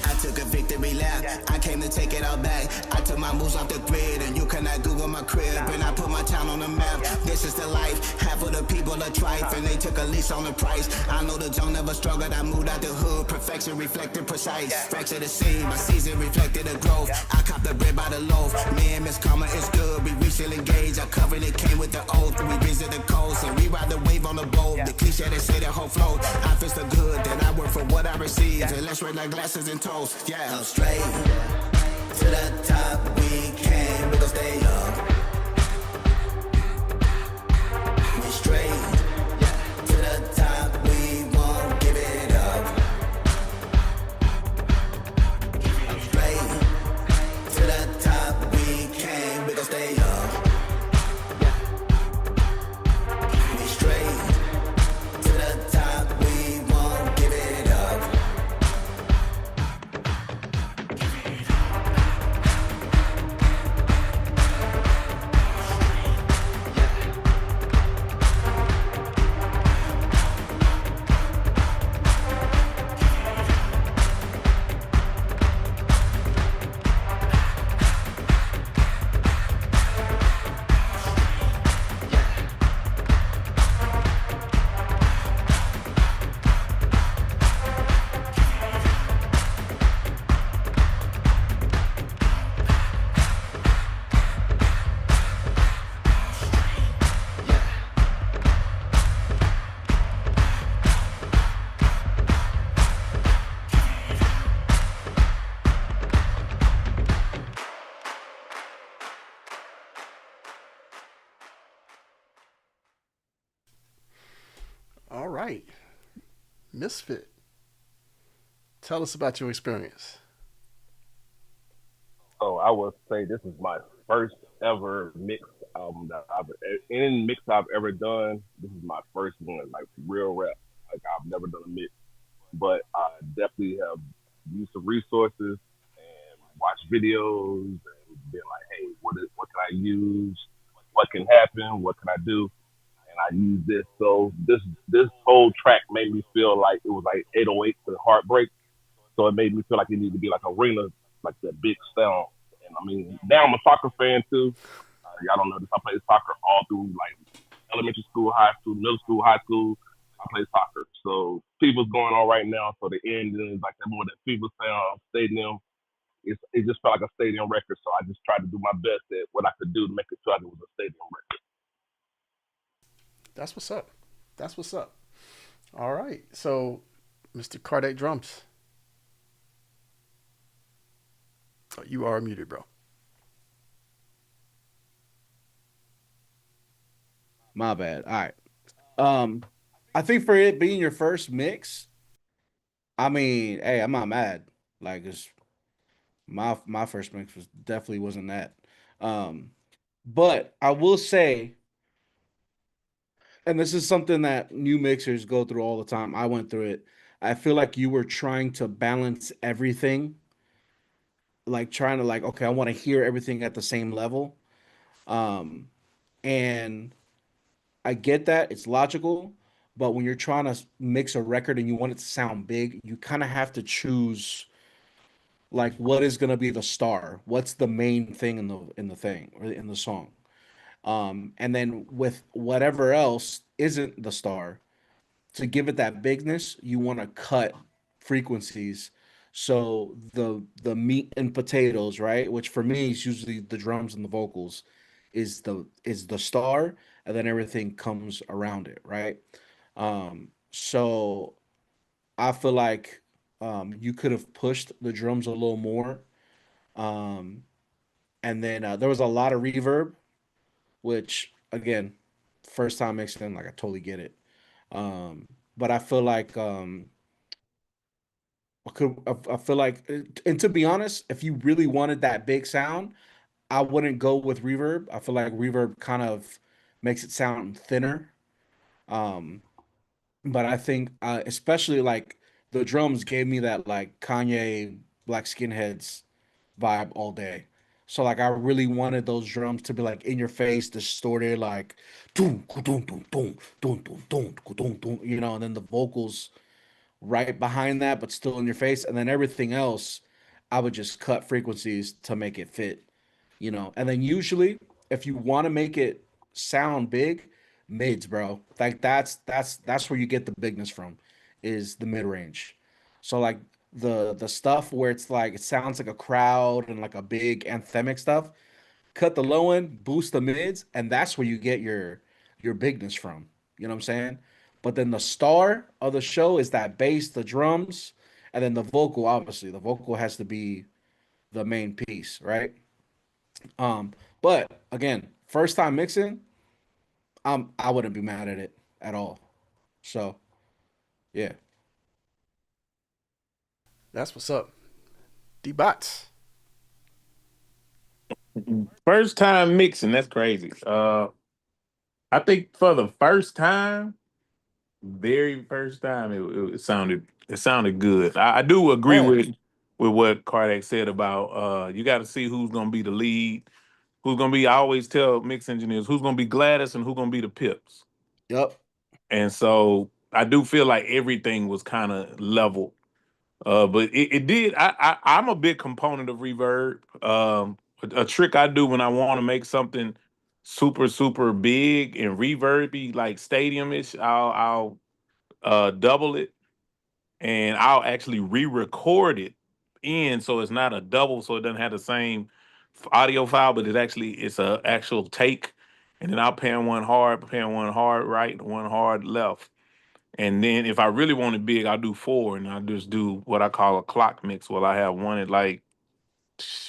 I took a victory lap, I came to take it all back. I took my moves off the grid, and you cannot Google my crib. And I put my town on the map, this is the life. Half of the people are trife, and they took a lease on the price. I know the Joe never struggled, I moved out the hood. Perfection reflected precise, fracture the scene, my season reflected the growth. I cop the bread by the loaf, me and Miss Karma is good. We still engaged, our covenant came with the oath. We visit the coast, and we ride the wave on the boat. The cliche they say the whole float, I feel the good, that I work for what I receive. And let's red like glasses and toast, yeah. I'm straight to the top, we came, we gon' stay up. We straight to the top, we won't give it up. I'm straight to the top, we came, we gon' stay up. We straight to the top, we won't give it up. All right. Misfit. Tell us about your experience. So I would say this is my first ever mix album that I've any mix I've ever done. This is my first one, like real rap. Like I've never done a mix, but I definitely have used some resources and watched videos and been like, hey, what can I use? What can happen? What can I do? And I use this. So this whole track made me feel like it was like 808 to Heartbreak. So it made me feel like it needed to be like arena, like that big sound. And I mean, now I'm a soccer fan too. Y'all don't know this. I played soccer all through like elementary school, high school, middle school, high school. I played soccer. So FIFA's going on right now. So the end is like that more that FIFA sound, stadium. it just felt like a stadium record. So I just tried to do my best at what I could do to make it feel like it was a stadium record. That's what's up. That's what's up. All right. So, Mr. Kardec drums, you are muted, bro. My bad. All right. Um, I think for it being your first mix, I mean, hey, I'm not mad. Like it's my first mix was definitely wasn't that. Um, but I will say, and this is something that new mixers go through all the time. I went through it. I feel like you were trying to balance everything, like trying to like, okay, I want to hear everything at the same level. Um, and I get that it's logical, but when you're trying to mix a record and you want it to sound big, you kind of have to choose like what is going to be the star, what's the main thing in the thing or in the song. And then with whatever else isn't the star, to give it that bigness, you want to cut frequencies. So the meat and potatoes, right? Which for me is usually the drums and the vocals, is the star, and then everything comes around it, right? So I feel like you could have pushed the drums a little more. Um, and then there was a lot of reverb, which again, first time mixing, like I totally get it. But I feel like I feel like, and to be honest, if you really wanted that big sound, I wouldn't go with reverb. I feel like reverb kind of makes it sound thinner. Um, but I think, especially like the drums gave me that like Kanye Black Skinheads vibe all day. So like I really wanted those drums to be like in your face, distorted, like doom, doom, doom, doom, doom, doom, doom, doom, doom, and then the vocals right behind that, but still in your face. And then everything else, I would just cut frequencies to make it fit. And then usually, if you want to make it sound big, mids, bro. Like that's where you get the bigness from, is the mid range. So like the stuff where it's like it sounds like a crowd and like a big anthemic stuff, cut the low end, boost the mids, and that's where you get your bigness from. You know what I'm saying? But then the star of the show is that bass, the drums, and then the vocal. Obviously, the vocal has to be the main piece, right? But again, first time mixing, I wouldn't be mad at it at all. So yeah. That's what's up. D bots. First time mixing, that's crazy. I think for the first time, very first time, it sounded good. I do agree Yeah. with what Kardec said about you got to see who's gonna be the lead, who's gonna be. I always tell mix engineers who's gonna be Gladys and who's gonna be the Pips, Yep. and so I do feel like everything was kind of level. But it did. I'm a big component of reverb. A trick I do when I want to make something super super big and reverby like stadium-ish, I'll double it, and I'll actually re-record it in so it's not a double, so it doesn't have the same audio file, but it's a actual take, and then I'll pan one hard right, and one hard left. And then if I really want it big, I'll do four, and I just do what I call a clock mix. Well, I have one at like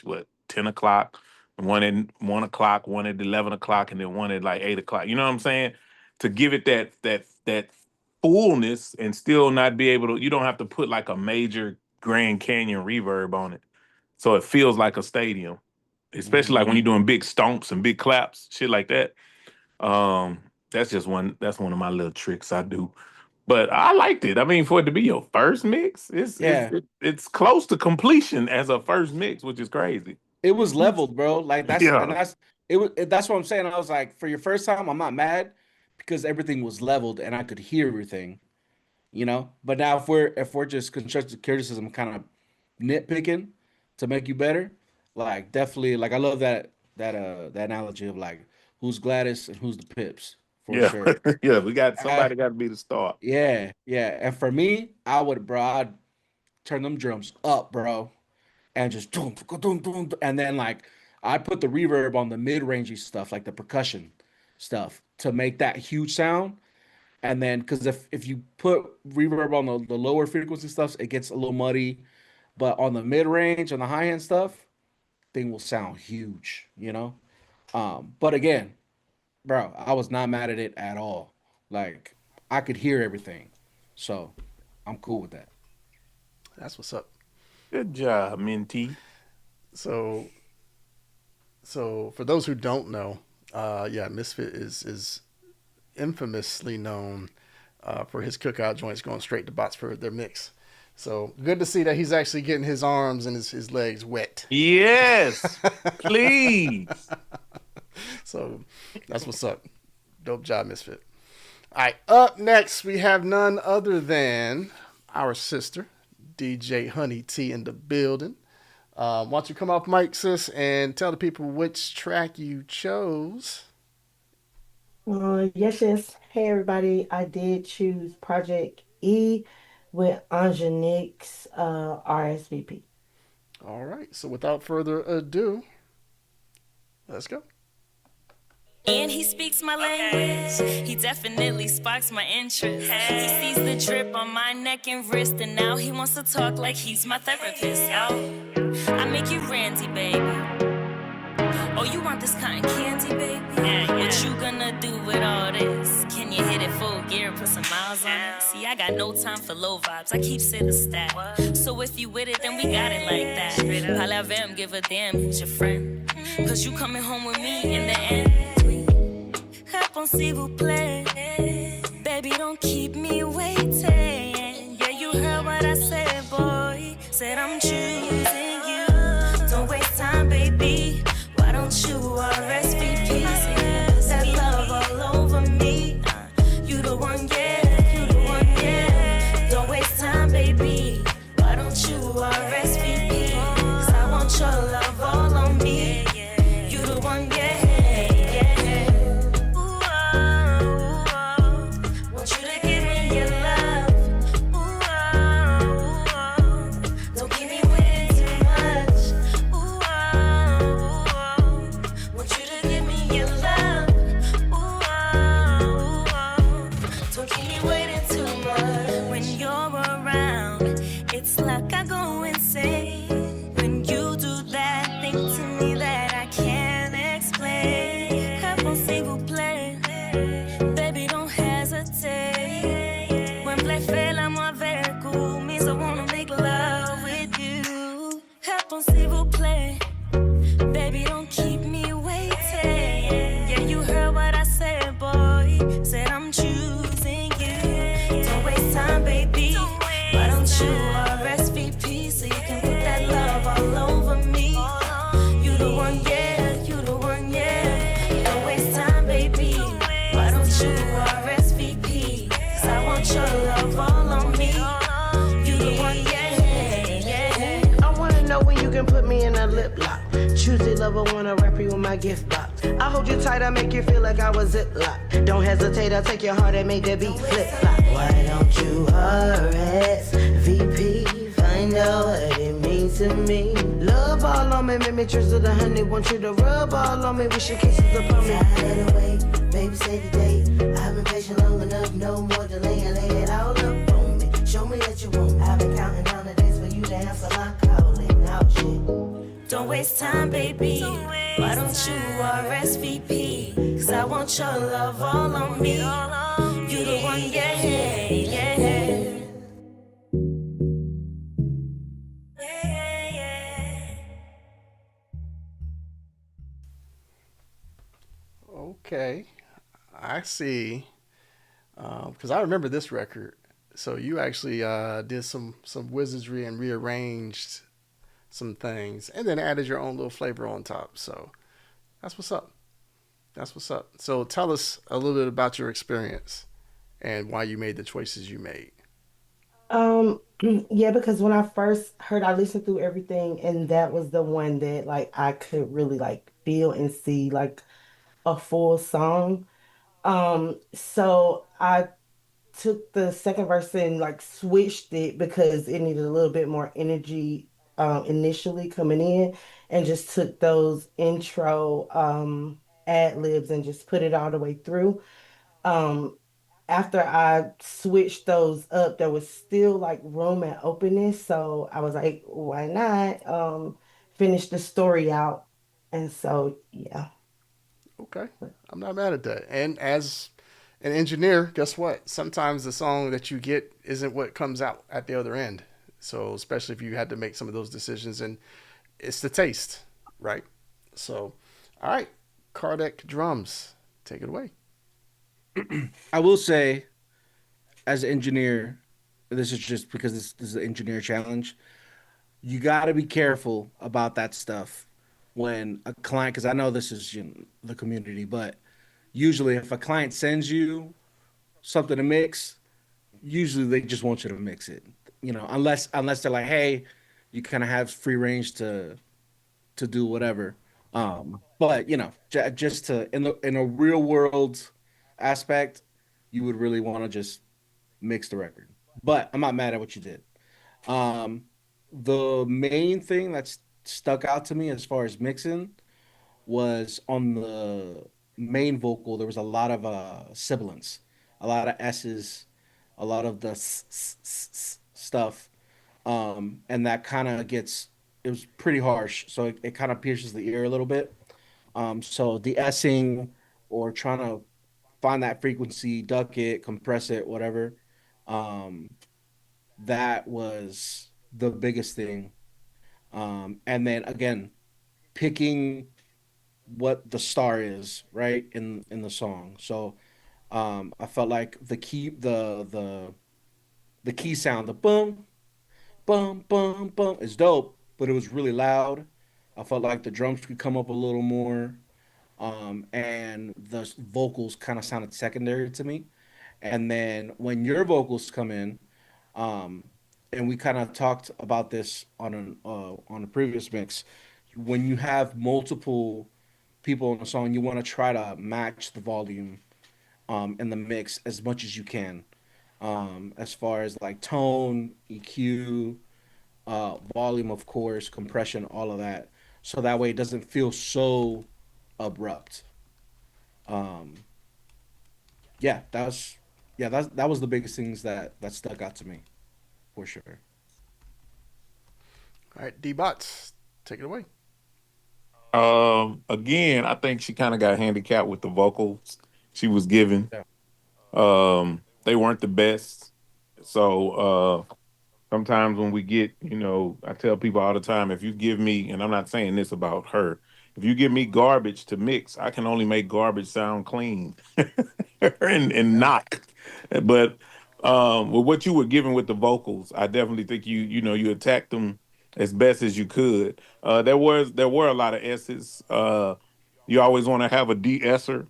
what 10 o'clock, one at 1 o'clock, one at 11 o'clock, and then one at like 8 o'clock. You know what I'm saying? To give it that fullness and still not be able to. You don't have to put like a major Grand Canyon reverb on it, so it feels like a stadium. Especially like when Mhm. you're doing big stomps and big claps, shit like that. Um, that's just one. That's one of my little tricks I do. But I liked it. I mean, for it to be your first mix, Yeah. it's close to completion as a first mix, which is crazy. It was leveled, bro. Like that's and Yeah, that's it was that's what I'm saying. I was like, for your first time, I'm not mad because everything was leveled and I could hear everything. But now if we're just constructive criticism kind of nitpicking to make you better, like definitely like I love that analogy of like who's Gladys and who's the Pips for yeah, sure. yeah. We got I, somebody got to be the star. yeah, yeah. And for me, I'd turn them drums up, bro. and just dun, dun, dun, dun, and then like I put the reverb on the mid-rangey stuff, like the percussion stuff, to make that huge sound. And then because if you put reverb on the lower frequency stuff, it gets a little muddy. But on the mid range and the high end stuff, thing will sound huge, you know? But again, bro, I was not mad at it at all. Like I could hear everything. So I'm cool with that. That's what's up. Good job, Minty. So, so for those who don't know, yeah, Misfit is infamously known for his cookout joints going straight to bots for their mix. So good to see that he's actually getting his arms and his legs wet. Yes, please. So that's what's up. Dope job, Misfit. All right, up next we have none other than our sister, DJ Honey T in the building. Why don't you come off mic, sis, and tell the people which track you chose? Yes, yes. Hey, everybody. I did choose Project E with Angenique's RSVP. All right, so without further ado, let's go. And he speaks my language. He definitely sparks my interest. He sees the drip on my neck and wrist, and now he wants to talk like he's my therapist. Yo, I make you randy, baby. Oh, you want this cotton candy, baby? What you gonna do with all this? Can you hit it full gear and put some miles on it? See, I got no time for low vibes. I keep it a stack. So if you with it, then we got it like that. Holla them, give a damn who's your friend. Cause you coming home with me in the end. Help s'il vous plaît. Baby, don't keep me waiting. Yeah, you heard what I said, boy. Said I'm choosing you. Don't waste time, baby. Why don't you RSVP? That love all over me. You the one, yeah. You the one, yeah. Don't waste time, baby. Why don't you RSVP? Cause I want your love all on me. You the one, yeah. Like I go insane when you do that thing to me that I can't explain. Come on, s'il vous plaît, baby, don't hesitate. When play fait l'amour avec vous, means I wanna make love with you. Come on, s'il vous plaît, baby, don't keep me waiting. Yeah, you heard what I said, boy. Said I'm choosing you. Don't waste time, baby. Why don't you RSVP so you can put that love all over me? You the one, yeah, you the one, yeah. Don't waste time, baby. Why don't you RSVP? Cause I want your love all on me. You the one, yeah, yeah. I wanna know when you can put me in a lip lock. Choosy lover, wanna wrap you in my gift box. I hold you tight, I make you feel like I was ziplock. Don't hesitate, I'll take your heart and make the beat flip flop. Why don't you RSVP? Find out what it means to me. Love all on me, make me drizzle the honey. Want you to rub all on me, wish your kisses upon me. Tired away, baby, say the date. I've been patient long enough, no more delay, and lay it all up on me. Show me that you want. I've been counting down the days for you to answer my calling out shit. Don't waste time, baby. Why don't you RSVP? Cause I want your love all on me. You the one, yeah, yeah. Okay, I see. Because I remember this record. So you actually did some wizardry and rearranged some things, and then added your own little flavor on top. So that's what's up. That's what's up. So tell us a little bit about your experience and why you made the choices you made. Um, yeah, because when I first heard, I listened through everything, and that was the one that like I could really like feel and see like a full song. So I took the second verse and like switched it because it needed a little bit more energy initially coming in and just took those intro ad libs and just put it all the way through. Um, After I switched those up, there was still like room and openness. So I was like, why not finish the story out? And so, yeah. Okay, I'm not mad at that. And as an engineer, guess what? Sometimes the song that you get isn't what comes out at the other end. So especially if you had to make some of those decisions, and it's the taste, right? So, all right, Kardec drums, take it away. I will say, as an engineer, this is just because this is an engineer challenge. You got to be careful about that stuff when a client, because I know this is the community, but usually if a client sends you something to mix, usually they just want you to mix it. Unless they're like, hey, you kind of have free range to do whatever. But just to in a real world aspect, you would really want to just mix the record. But I'm not mad at what you did. Um, the main thing that's stuck out to me as far as mixing was on the main vocal. There was a lot of sibilants, a lot of s's, a lot of the stuff, and that kind of gets it was pretty harsh, so it kind of pierces the ear a little bit. So the essing or trying to find that frequency, duck it, compress it, whatever. Um, that was the biggest thing. And then again, picking what the star is, right, in the song. So I felt like the key sound, the boom, bum bum bum is dope, but it was really loud. I felt like the drums could come up a little more. And the vocals kind of sounded secondary to me. And then when your vocals come in, um, and we kind of talked about this on a previous mix, when you have multiple people on a song, you want to try to match the volume in the mix as much as you can, as far as like tone, EQ, volume, of course, compression, all of that. So that way it doesn't feel so abrupt. Um, yeah, that was the biggest things that stuck out to me for sure. All right, D Bots, take it away. Again, I think she kind of got handicapped with the vocals she was given. Yeah. They weren't the best. So sometimes when we get, I tell people all the time, if you give me, and I'm not saying this about her, if you give me garbage to mix, I can only make garbage sound clean and Yeah. not. But with what you were giving with the vocals, I definitely think you attacked them as best as you could. There were a lot of S's. You always want to have a de-esser.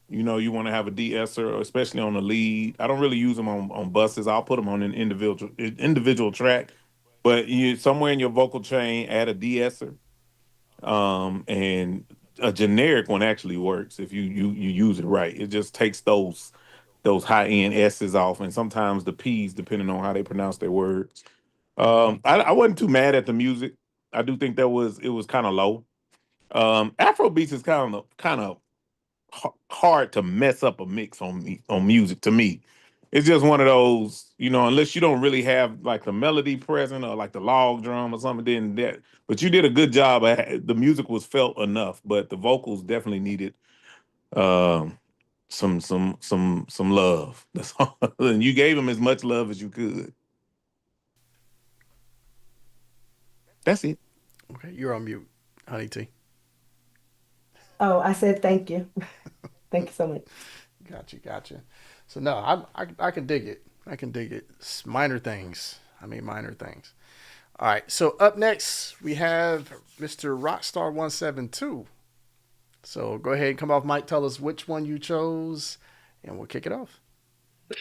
You want to have a de-esser, especially on the lead. I don't really use them on buses. I'll put them on an individual track, but you somewhere in your vocal chain add a de-esser. And a generic one actually works if you use it right. It just takes those high end S's off, and sometimes the P's, depending on how they pronounce their words. I wasn't too mad at the music. I do think it was kind of low. Afro beats is kind of hard to mess up a mix on music to me. It's just one of those, unless you don't really have like the melody present or like the log drum or something, then that. But you did a good job. The music was felt enough, but the vocals definitely needed um, some love. That's all. And you gave them as much love as you could. That's it. Okay, you're on mute, Honey T. Oh, I said thank you. Thank you so much. Gotcha, gotcha. So no, I can dig it. I can dig it. It's minor things. I mean, minor things. All right. So up next we have Mr. Rockstar 172. So go ahead and come off mic. Tell us which one you chose, and we'll kick it off.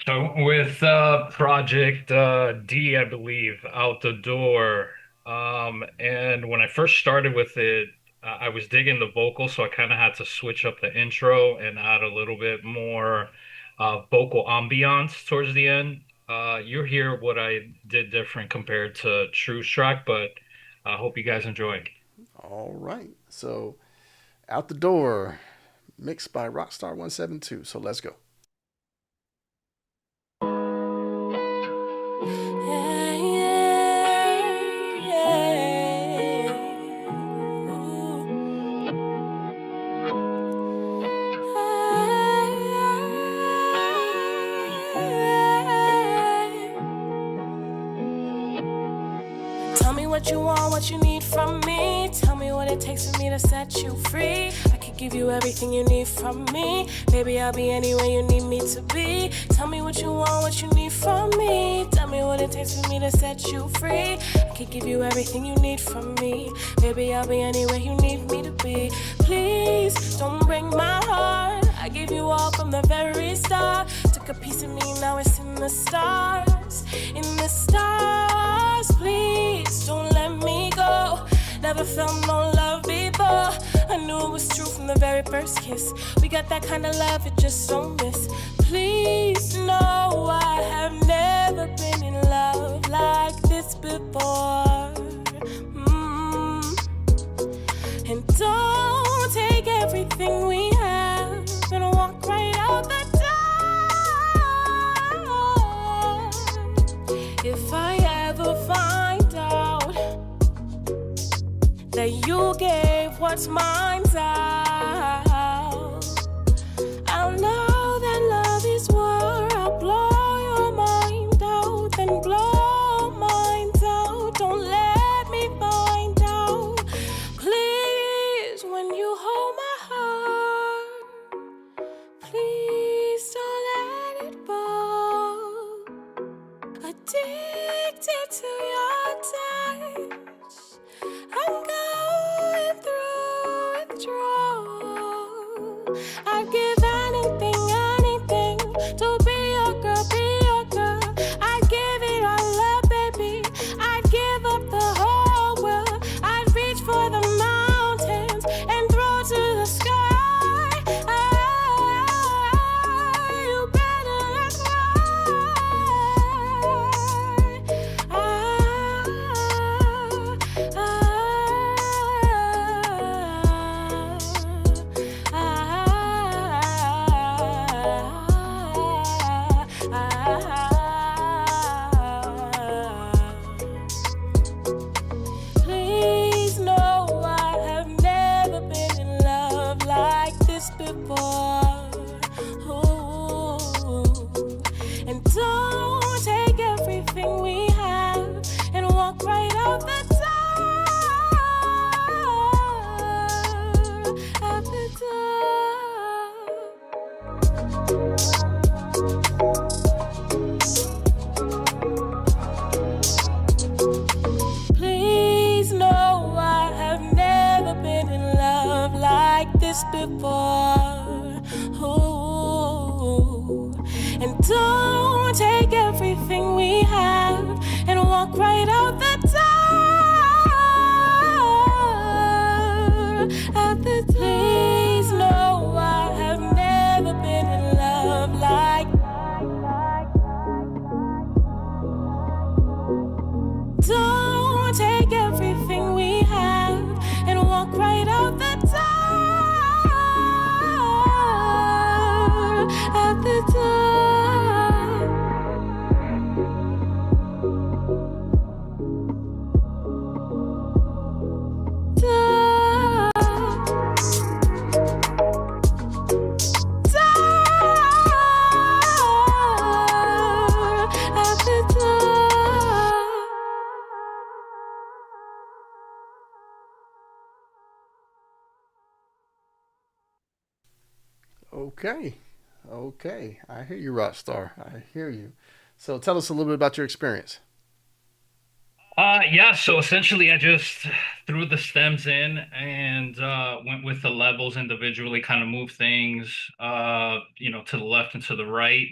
So with Project D, I believe, out the door. And when I first started with it, I was digging the vocals, so I kind of had to switch up the intro and add a little bit more vocal ambiance towards the end. You hear what I did different compared to True's track, but I hope you guys enjoy. All right. So out the door, mixed by Rockstar 172. So let's go. Tell me what you want, what you need from me. Tell me what it takes for me to set you free. I could give you everything you need from me. Baby, I'll be anywhere you need me to be. Tell me what you want, what you need from me. Tell me what it takes for me to set you free. I could give you everything you need from me. Baby, I'll be anywhere you need me to be. Please don't break my heart. I gave you all from the very start. Took a piece of me, now it's in the stars. In the stars, please don't let me go. Never felt no love before. I knew it was true from the very first kiss. We got that kind of love, it just don't miss. Please know I have never been in love like this before. And don't take everything we have and walk right out the door. If I ever find out that you gave what's mine's out, I'll know that love is war. I'll blow your mind out, then blow mine out. Don't let me find out. Please, when you hold my heart, please don't let it fall. Addicted to your touch, I'm going through withdrawal. I'd give anything, anything to be your girl, be your girl. I'd give it all up, baby. I'd give up the whole world. I'd reach for the mountains and throw to the sky. You better not Please know I have never been in love like this before. Ooh. And don't take everything we have and walk right out the door. Out the Please know I have never been in love like this before. Ooh. And don't take everything we have and walk right out the door. Out the door. Please know I have never been in love like Don't take everything we have and walk right out the door. Out the door. Out the door. Okay. Okay. I hear you, Rockstar. I hear you. So tell us a little bit about your experience. Yeah, so essentially I just threw the stems in and went with the levels individually, kind of moved things to the left and to the right.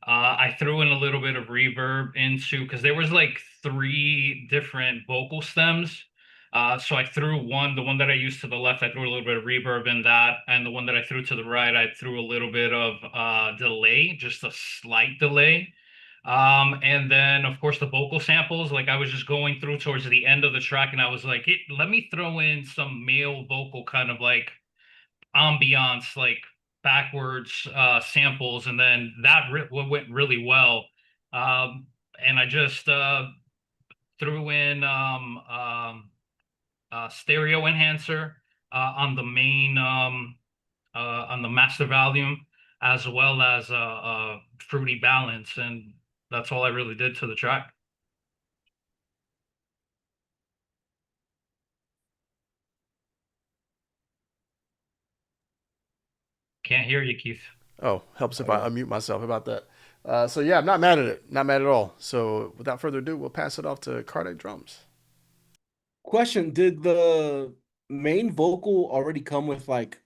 I threw in a little bit of reverb into because there was like three different vocal stems. So I threw the one that I used to the left, I threw a little bit of reverb in that, and the one that I threw to the right, I threw a little bit of delay, just a slight delay. And then of course the vocal samples, like I was just going through towards the end of the track and I was like, let me throw in some male vocal kind of like ambiance, like backwards samples, and then that went really well. And I just threw in stereo enhancer on the main on the master volume, as well as fruity balance, and that's all I really did to the track. Can't hear you, Keith. Oh, helps if I unmute myself about that. So yeah, I'm not mad at it. Not mad at all. So without further ado, we'll pass it off to Cardiac Drums. Question: did the main vocal already come with like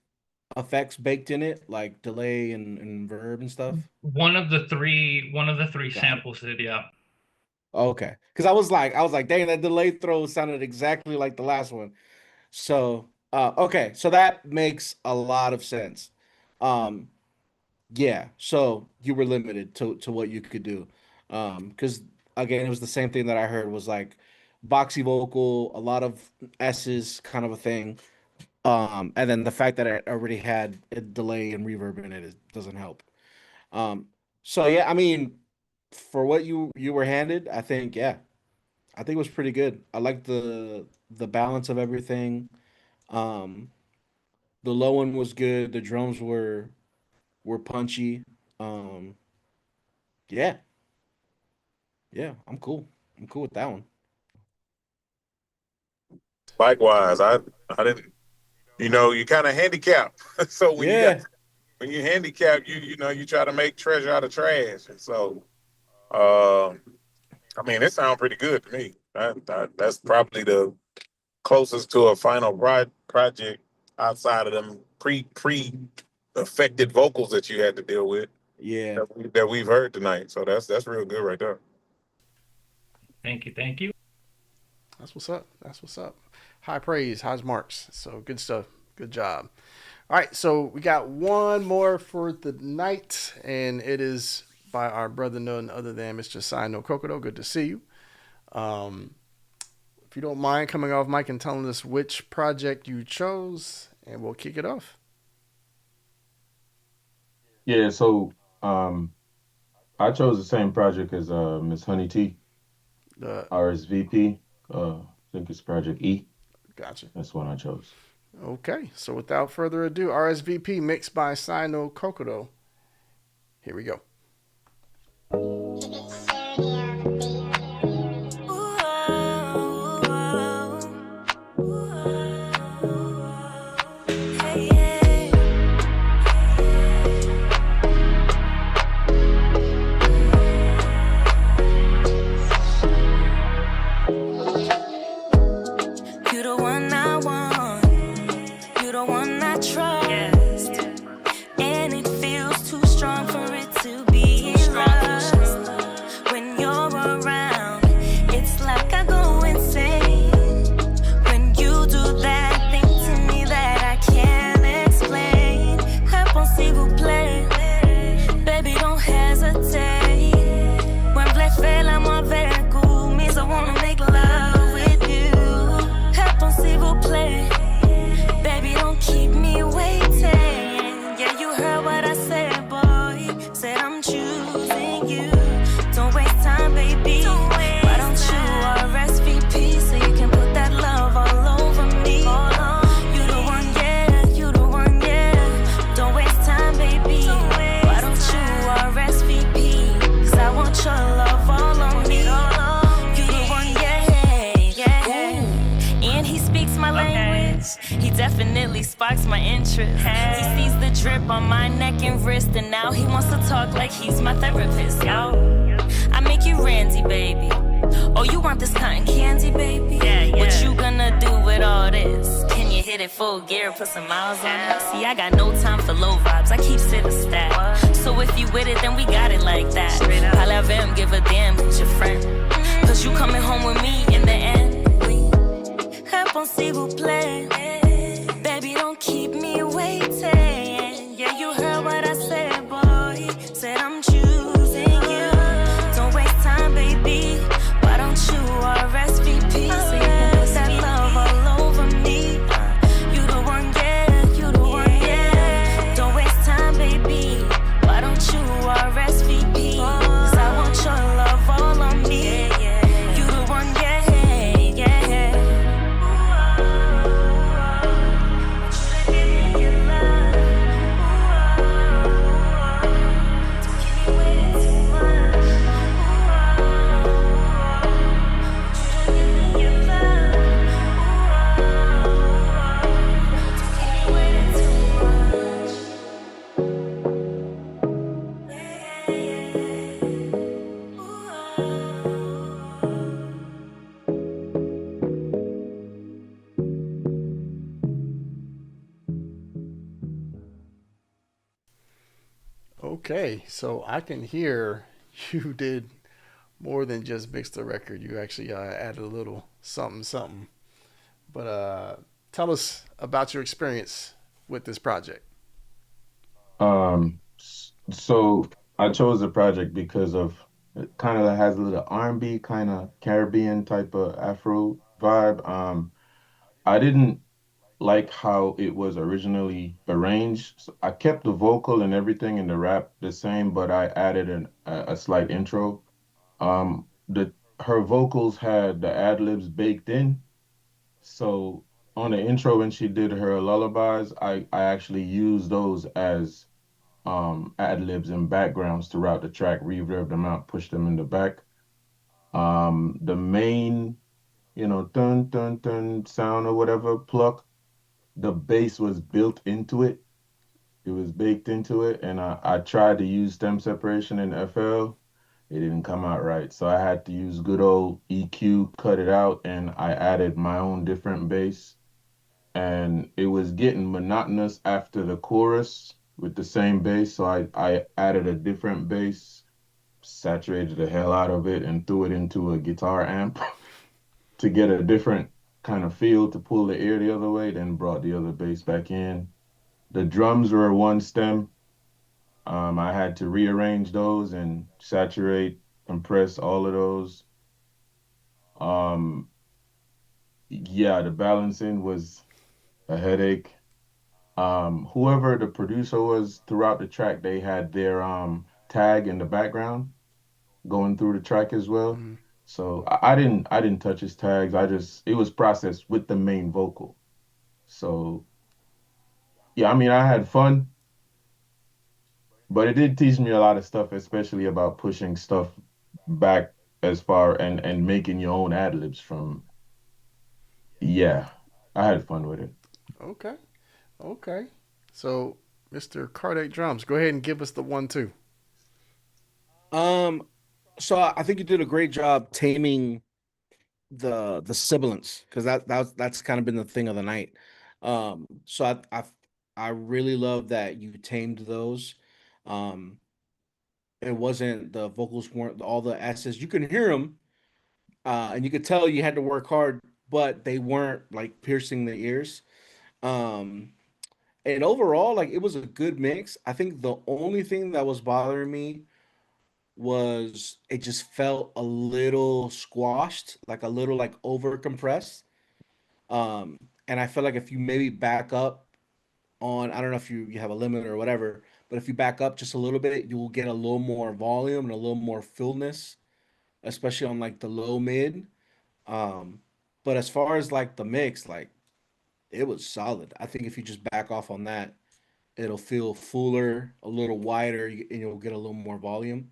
effects baked in it, like delay and verb and stuff? One of the three samples did, yeah. Okay, because I was like, dang, that delay throw sounded exactly like the last one. So, okay, so that makes a lot of sense. Yeah, so you were limited to what you could do. Because again, it was the same thing that I heard was like boxy vocal, a lot of S's kind of a thing. And then the fact that it already had a delay and reverb in it doesn't help. So yeah, I mean, for what you were handed, I think it was pretty good. I like the balance of everything. Um, the low one was good. The drums were punchy. Um, yeah, yeah, I'm cool. I'm cool with that one. Likewise, I didn't. You kind of handicap. So when you handicap, you try to make treasure out of trash, and so I mean, it sounds pretty good to me. That's probably the closest to a final project outside of them pre affected vocals that you had to deal with. Yeah, that we've heard tonight. So that's real good right there. Thank you. That's what's up. High praise, high marks. So good stuff. Good job. All right, so we got one more for the night, and it is by our brother none other than Mr. Sino Kokodo. Good to see you. If you don't mind coming off mic and telling us which project you chose, and we'll kick it off. Yeah, so I chose the same project as Miss Honey T, RSVP. I think it's Project E. Gotcha. That's one I chose. Okay, so without further ado, RSVP mixed by Sino Kokodo. Here we go. Definitely sparks my interest. He sees the drip on my neck and wrist, and now he wants to talk like he's my therapist. Yo, I make you randy, baby. Oh, you want this cotton candy, baby? Yeah. What you gonna do with all this? Can you hit it full gear, put some miles on it? See, I got no time for low vibes. I keep it a stack. So if you with it, then we got it like that. I love him, give a damn, who's your friend? Cause you coming home with me in the end. Help on s'il vous plaît. Baby, don't keep me waiting. Yeah, you heard what I said, boy. Said I'm choosing you. Don't Okay, so I can hear you did more than just mix the record. You actually added a little something, something. But tell us about your experience with this project. So I chose the project because of it kind of has a little R&B kind of Caribbean type of Afro vibe. I didn't like how it was originally arranged. So I kept the vocal and everything in the rap the same, but I added a slight intro. The Her vocals had the ad libs baked in, so on the intro when she did her lullabies, I actually used those as ad libs and backgrounds throughout the track, reverb them out, push them in the back. The main, dun dun dun sound or whatever pluck, the bass was built into it. It was baked into it, and I tried to use stem separation in FL. It didn't come out right, so I had to use good old EQ, cut it out, and I added my own different bass. And it was getting monotonous after the chorus with the same bass, so I added a different bass, saturated the hell out of it, and threw it into a guitar amp to get a different kind of feel to pull the ear the other way, then brought the other bass back in. The drums were one stem. I had to rearrange those and saturate, compress all of those. Um, yeah, the balancing was a headache. Whoever the producer was throughout the track, they had their tag in the background going through the track as well. Mm-hmm. So I didn't touch his tags. I just it was processed with the main vocal. So yeah, I mean I had fun, but it did teach me a lot of stuff, especially about pushing stuff back as far and making your own ad libs from yeah. I had fun with it. Okay, okay. So, Mr. Kardec Drums, go ahead and give us the 1-2. Um, so I think you did a great job taming the sibilance because that's kind of been the thing of the night. So I really love that you tamed those. Um, it wasn't the vocals weren't all the S's. You can hear them, and you could tell you had to work hard, but they weren't like piercing the ears. Um, and overall, like it was a good mix. I think the only thing that was bothering me was it just felt a little squashed, like a little like over compressed. Um, and I feel like if you maybe back up on, I don't know if you have a limit or whatever, but if you back up just a little bit, you will get a little more volume and a little more fullness, especially on like the low mid. Um, but as far as like the mix, like it was solid. I think if you just back off on that, it'll feel fuller, a little wider, and you'll get a little more volume.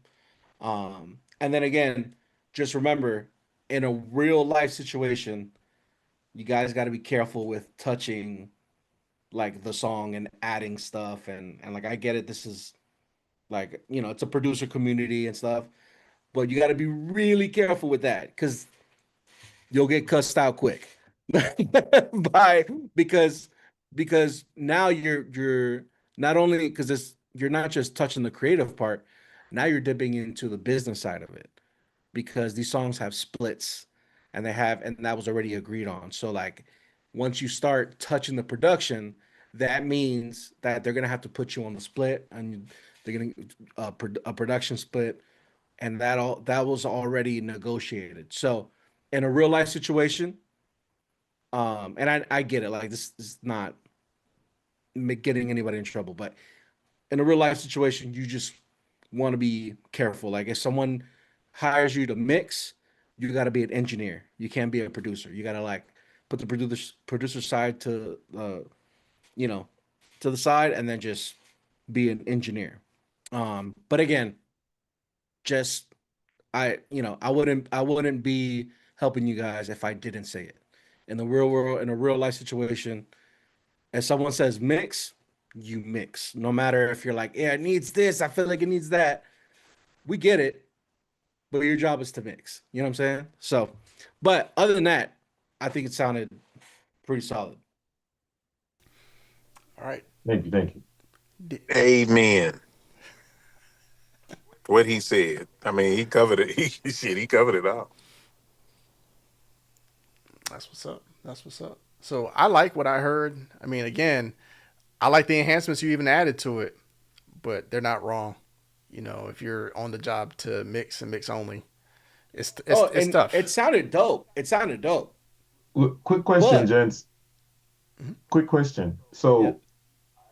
And then again, just remember, in a real life situation, you guys got to be careful with touching like the song and adding stuff and like I get it. This is like it's a producer community and stuff, but you got to be really careful with that because you'll get cussed out quick by because now you're not only because it's you're not just touching the creative part, now you're dipping into the business side of it because these songs have splits and that was already agreed on. So like once you start touching the production, that means that they're gonna have to put you on the split and they're gonna a production split and that was already negotiated. So in a real life situation, and I get it, like this is not getting anybody in trouble, but in a real life situation, you just want to be careful. Like if someone hires you to mix, you got to be an engineer. You can't be a producer. You got to like put the producer side to you know to the side and then just be an engineer. But again, just I wouldn't be helping you guys if I didn't say it. In the real world, in a real life situation, if someone says mix, you mix. No matter if you're like, yeah, it needs this, I feel like it needs that. We get it, but your job is to mix. You know what I'm saying? So, but other than that, I think it sounded pretty solid. All right. Thank you, thank you. D- Amen. what he said. I mean, he covered it. He covered it all. That's what's up. That's what's up. So I like what I heard. I mean, again, I like the enhancements you even added to it, but they're not wrong. You know, if you're on the job to mix and mix only, Oh, it's and tough. it sounded dope. It sounded dope. Quick question, But gents. Quick question. yeah. So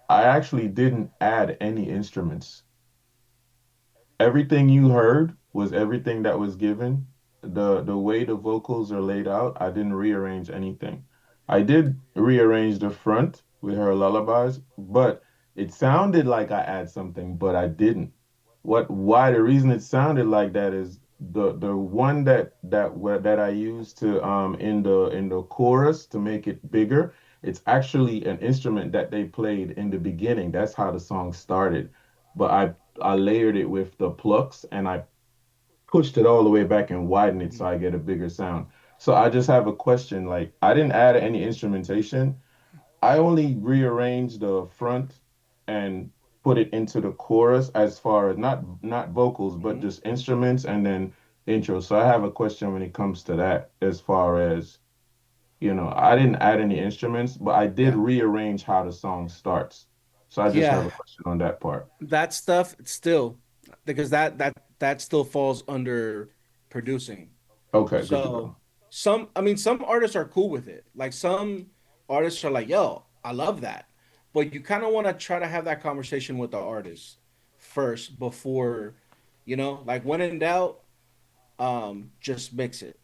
I actually didn't add any instruments. Everything you heard was everything that was given. The way the vocals are laid out, I didn't rearrange anything. I did rearrange the front with her lullabies, but it sounded like I add something, but I didn't. Why the reason it sounded like that is the one that I used to in the chorus to make it bigger, it's actually an instrument that they played in the beginning. That's how the song started. But I layered it with the plucks and I pushed it all the way back and widened it so I get a bigger sound. So I just have a question. Like I didn't add any instrumentation. I only rearranged the front and put it into the chorus as far as not vocals, but Hmm. just instruments and then intro. So I have a question when it comes to that as far as, I didn't add any instruments, but I did Yeah. rearrange how the song starts. So I just have Yeah, a question on that part. that stuff still because that still falls under producing. Okay, good to So go. I mean, some artists are cool with it. Like some artists are like, "Yo, I love that," but you kind of want to try to have that conversation with the artist first before, like when in doubt, just mix it.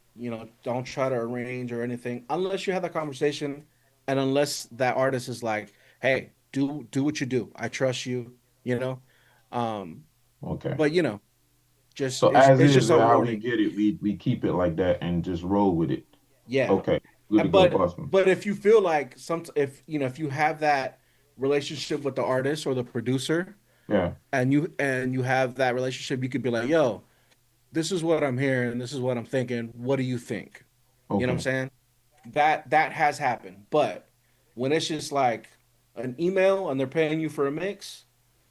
Don't try to arrange or anything unless you have that conversation, and unless that artist is like, "Hey, do what you do. I trust you." You know, um, Okay. but just So as it's is just a how we warning. get it, we keep it like that and just roll with it. Yeah. Okay, good to And go, but bossman. but if you feel like if you have that relationship with the artist or the producer Yeah. and you have that relationship, you could be like, "Yo, this is what I'm hearing, this is what I'm thinking. What do you think?" You know what I'm Okay. saying? That has happened. But when it's just like an email and they're paying you for a mix,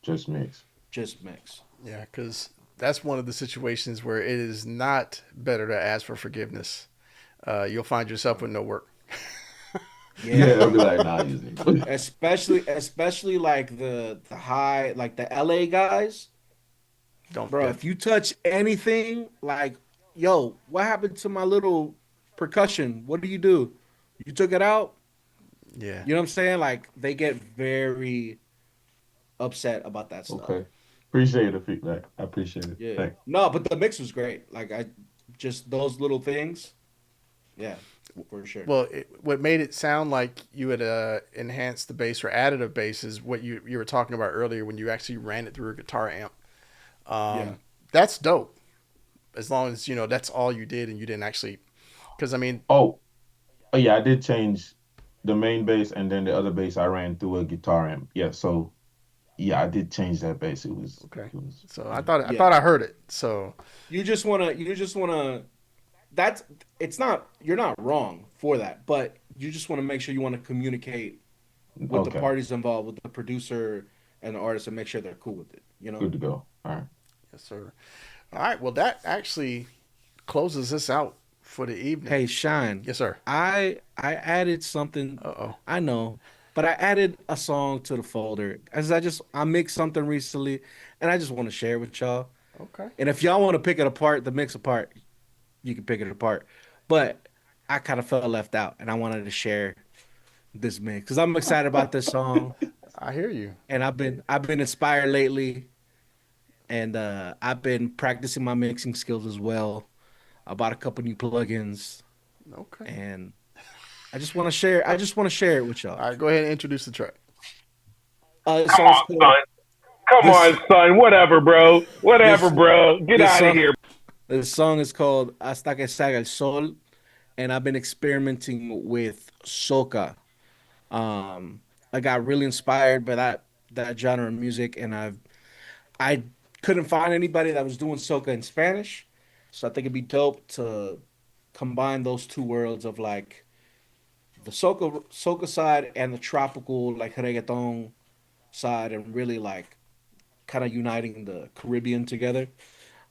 Just mix. just mix. Yeah, because that's one of the situations where it is not better to ask for forgiveness. You'll find yourself with no work. Yeah, Yeah. they'll be like, nah, use me. Especially like the high like the LA guys. Don't. Bro, Yeah. if you touch anything, like, yo, what happened to my little percussion? What do you do? You took it out? Yeah. You know what I'm saying? Like, they get very upset about that stuff. Okay. Appreciate the feedback. I appreciate it. Yeah. Thanks. No, but the mix was great. Like, I just those little things. Yeah, for sure. Well, what made it sound like you had enhanced the bass or added a bass is what you were talking about earlier when you actually ran it through a guitar amp. Yeah. That's dope. As long as that's all you did and you didn't actually, because I mean, Oh, oh yeah, I did change the main bass and then the other bass I ran through a guitar amp. Yeah, so yeah, I did change that bass. It was okay. it was So I yeah. thought I Yeah. thought I heard it. So You just wanna that's it's not you're not wrong for that, but you just want to make sure you want to communicate with the Okay, parties involved, with the producer and the artist, and make sure they're cool with it. good to go. All right. yes, sir. All right. Well, that actually closes us out for the evening. Hey, Shine, Yes, sir. I added something. Uh oh. I know, but I added a song to the folder as I mixed something recently, and I just want to share it with y'all. Okay. And if y'all want to pick it apart, the mix apart, you can pick it apart. But I kind of felt left out, and I wanted to share this mix because I'm excited about this song, I hear you. and I've been inspired lately, and I've been practicing my mixing skills as well. I bought a couple new plugins, Okay. and I just want to share. I just want to share it with y'all. All right. Go ahead and introduce the track. This Come song's on, called son. Come this on, son. Whatever, bro. Whatever, this bro. Get this out of song here. this song is called Hasta que salga el sol, and I've been experimenting with soca. I got really inspired by that genre of music, and I couldn't find anybody that was doing soca in Spanish, so I think it'd be dope to combine those two worlds of like the soca side and the tropical like reggaeton side, and really like kind of uniting the Caribbean together.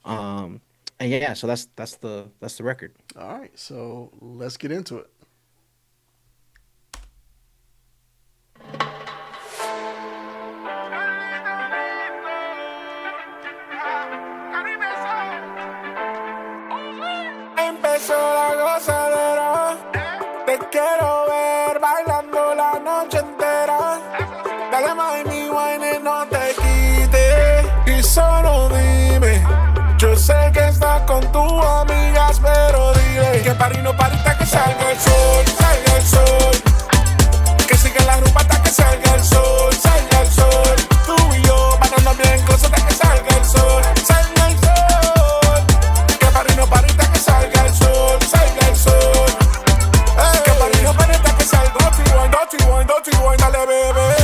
Um, and yeah, so that's the record. All right, so let's get into it. Empezó la gozadera, te quiero ver bailando la noche entera. Dale mami, wine, no te quites y solo dime. Yo sé que estás con tus amigas, pero dile que party no party hasta que salga el sol, salga el sol. Que siga la rumba hasta que salga el sol, salga el sol. Tú y yo bailando bien close hasta que salga el sol, salga el sol. Que party no party hasta que salga el sol, salga el sol. Que party no party hasta que salga. Dirty wine, dirty wine, dale bebé.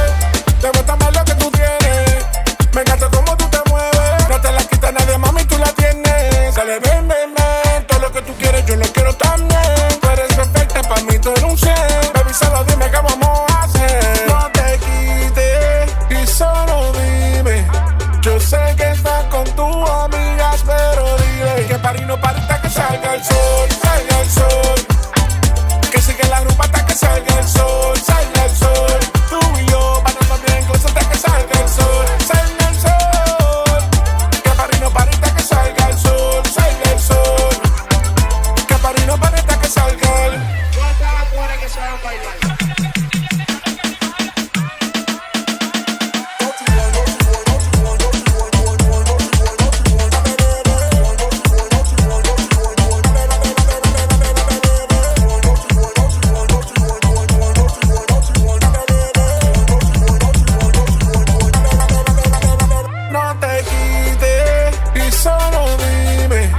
Te gusta más lo que tú tienes. Me encanta cómo tú te mueves. No te la quita nadie, mami, tú la tienes. Dale, ven, ven, ven. Todo lo que tú quieres, yo lo quiero también. Tú eres perfecta, para mí tú eres un 100. Baby, solo dime qué vamos a hacer. No te quites y solo dime. Yo sé que estás con tus amigas, pero dile que party no party hasta que salga el sol, salga el sol. Que sigue la rumba hasta que salga el sol, salga el sol. Tú y yo bailando bien close hasta que salga el sol, salga el sol. Que party no party hasta que salga el sol, salga el sol. Que party no party hasta que salga el no te quites y solo dime.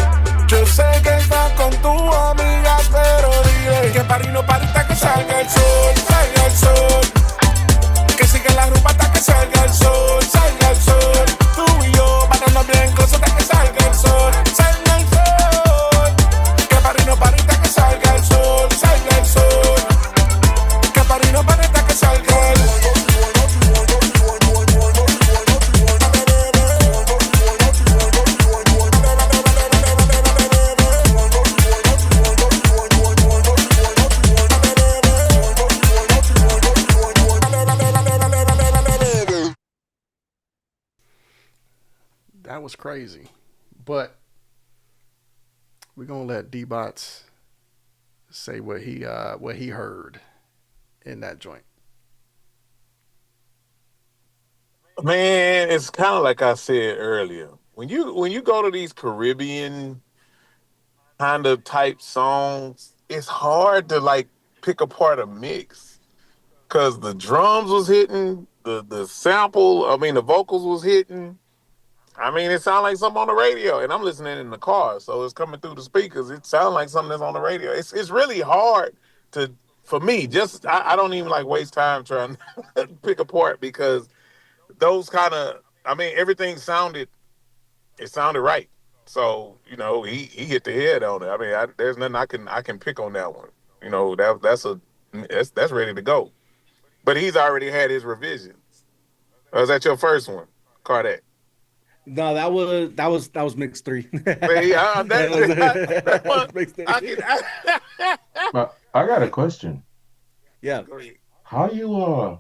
Yo sé que estás con tus amigas, pero dile que party no party hasta que salga el sol, salga el sol. Que siga la rumba hasta que salga el sol, salga el sol. Tú y yo bailando bien close hasta que salga el sol, salga el sol. Que party no party hasta que salga el sol, salga el sol. Que party no party hasta que salga el sol. That was crazy, but we're gonna let D-Bots say what he heard in that joint. Man, it's kind of like I said earlier. When you go to these Caribbean kind of type songs, it's hard to like pick apart a mix because the drums was hitting, the sample, I mean the vocals was hitting. I mean, it sounded like something on the radio, and I'm listening in the car, so it's coming through the speakers. It sounds like something that's on the radio. It's really hard to for me. Just I don't even like waste time trying to pick apart because those kind of I mean everything sounded it sounded right. So he hit the head on it. I mean there's nothing I can pick on that one. That's ready to go. But he's already had his revisions. Was that your first one, Kardec? No, that was mix three. Man, yeah, that one, Mix three. I got a question. Yeah. How you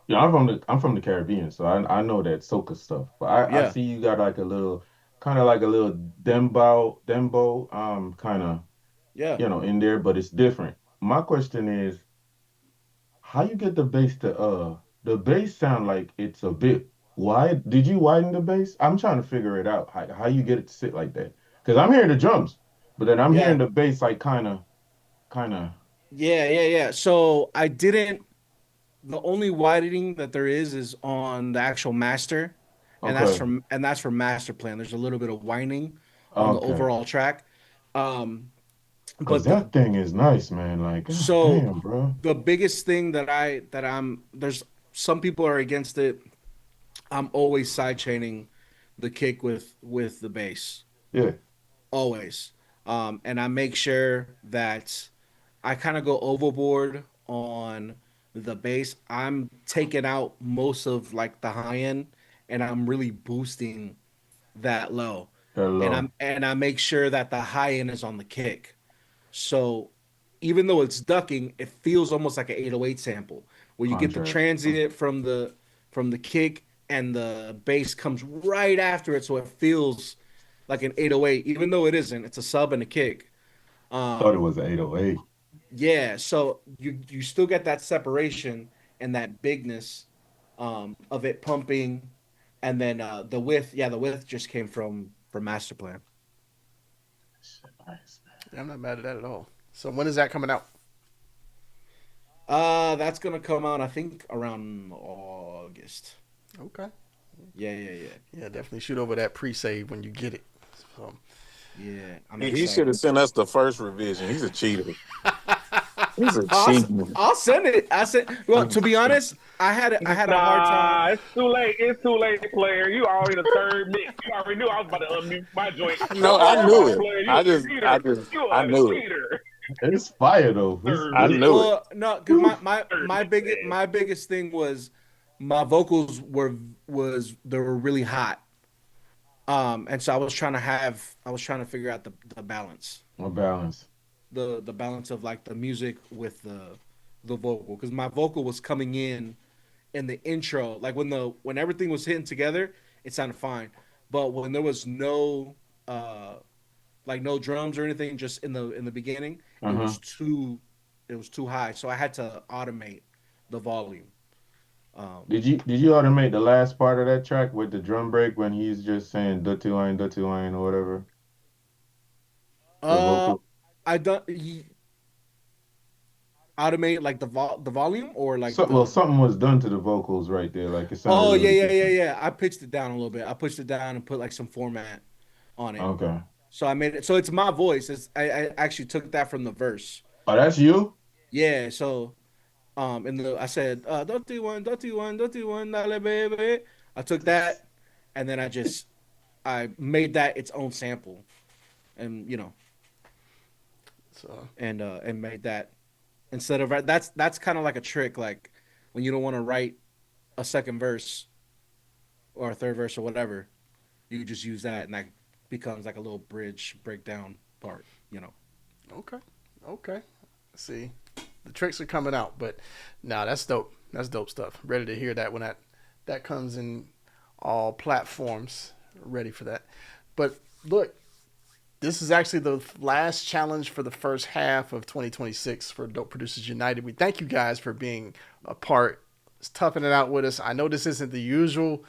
Yeah, I'm from the Caribbean, so I know that soca stuff. But I Yeah. see you got like a little kind of like a little dembo kind of Yeah. in there, but it's different. My question is how you get the bass sound like it's a bit wide. Did you widen the bass? I'm trying to figure it out. How you get it to sit like that? Because I'm hearing the drums, but then I'm Yeah. hearing the bass like kind of Yeah. So I didn't. The only widening that there is on the actual master, and that's okay. from and that's for master plan. There's a little bit of whining on the Okay. overall track. Um, Cause but the that thing is nice, man. Like, god so damn, bro. the biggest thing that I'm there's some people are against it. I'm always side chaining the kick with the bass. Yeah. Always. And I make sure that I kind of go overboard on the bass. I'm taking out most of like the high end and I'm really boosting that low, and Hello. I make sure that the high end is on the kick. So even though it's ducking, it feels almost like an 808 sample where you get the Contrast. transient from the kick and the bass comes right after it, so it feels like an 808, even though it isn't. It's a sub and a kick. Thought it Um, was 808. yeah, so you still get that separation and that bigness of it pumping, and then the width. Yeah, the width just came from Master Plan. Yeah, I'm not mad at that at all. So when is that coming out? That's gonna come out, I think, around August. Okay. Yeah. Yeah, definitely shoot over that pre-save when you get it. So, Yeah, I'm He should have excited. sent us the first revision. He's a cheater. He's a I'll, cheater. I'll send it. I said, well, to be honest, I had a hard Nah, time. it's too late. It's too late, player. You already the third mix. You already knew I was about to unmute my joint. No, I knew it. Player, you I a just, I cheater. just, You I are a knew it. cheater. It's fire though. Third I This mix. knew it. Well, no, because my biggest thing was my vocals they were really hot. And so I was trying to figure out the balance, more balance. the balance of like the music with the vocal, because my vocal was coming in the intro, like when everything was hitting together, it sounded fine, but when there was no like no drums or anything, just in the beginning, it Uh-huh. was too high, so I had to automate the volume. Um, Did you automate the last part of that track with the drum break when he's just saying dirty line or whatever? The uh, vocal. I don't automate like the volume or like So, well, the. something was done to the vocals right there. Like it sounded a Oh yeah, little yeah, yeah, different. yeah. I pitched it down a little bit. I pushed it down and put like some format on it. Okay. So I made it. So it's my voice. I actually took that from the verse. Oh, that's you? Yeah. So in the I said don't do one, don't do one, dale baby. I took that, and then I made that its own sample, and so and made that instead of that's kind of like a trick, like when you don't want to write a second verse or a third verse or whatever, you just use that, and that becomes like a little bridge breakdown part. okay, okay. See, the tricks are coming out, but nah, that's dope. That's dope stuff. Ready to hear that when that comes in all platforms. Ready for that. But look, this is actually the last challenge for the first half of 2026 for Dope Producers United. We thank you guys for being a part, toughing it out with us. I know this isn't the usual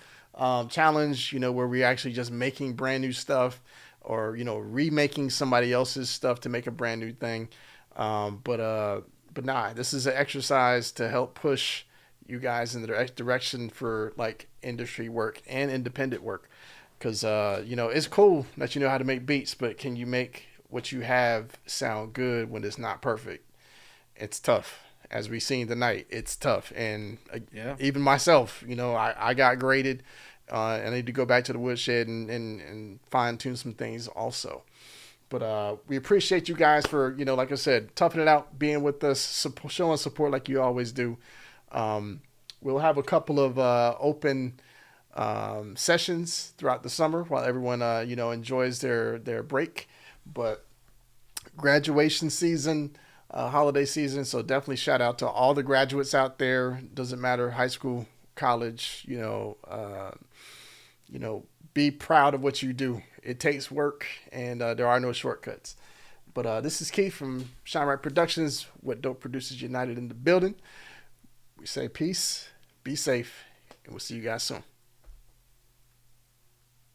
challenge, where we're actually just making brand new stuff or, remaking somebody else's stuff to make a brand new thing. But nah, this is an exercise to help push you guys in the direction for like industry work and independent work. Because, it's cool that you know how to make beats, but can you make what you have sound good when it's not perfect? It's tough. As we seen tonight, it's tough. And Yeah. even myself, I got graded. I need to go back to the woodshed and fine tune some things also. But we appreciate you guys for, like I said, toughing it out, being with us, showing support like you always do. We'll have a couple of open sessions throughout the summer while everyone enjoys their break. But graduation season, holiday season, so definitely shout out to all the graduates out there. Doesn't matter, high school, college, be proud of what you do. It takes work, and there are no shortcuts. But this is Keith from Shine Right Productions with Dope Producers United in the building. We say peace, be safe, and we'll see you guys soon.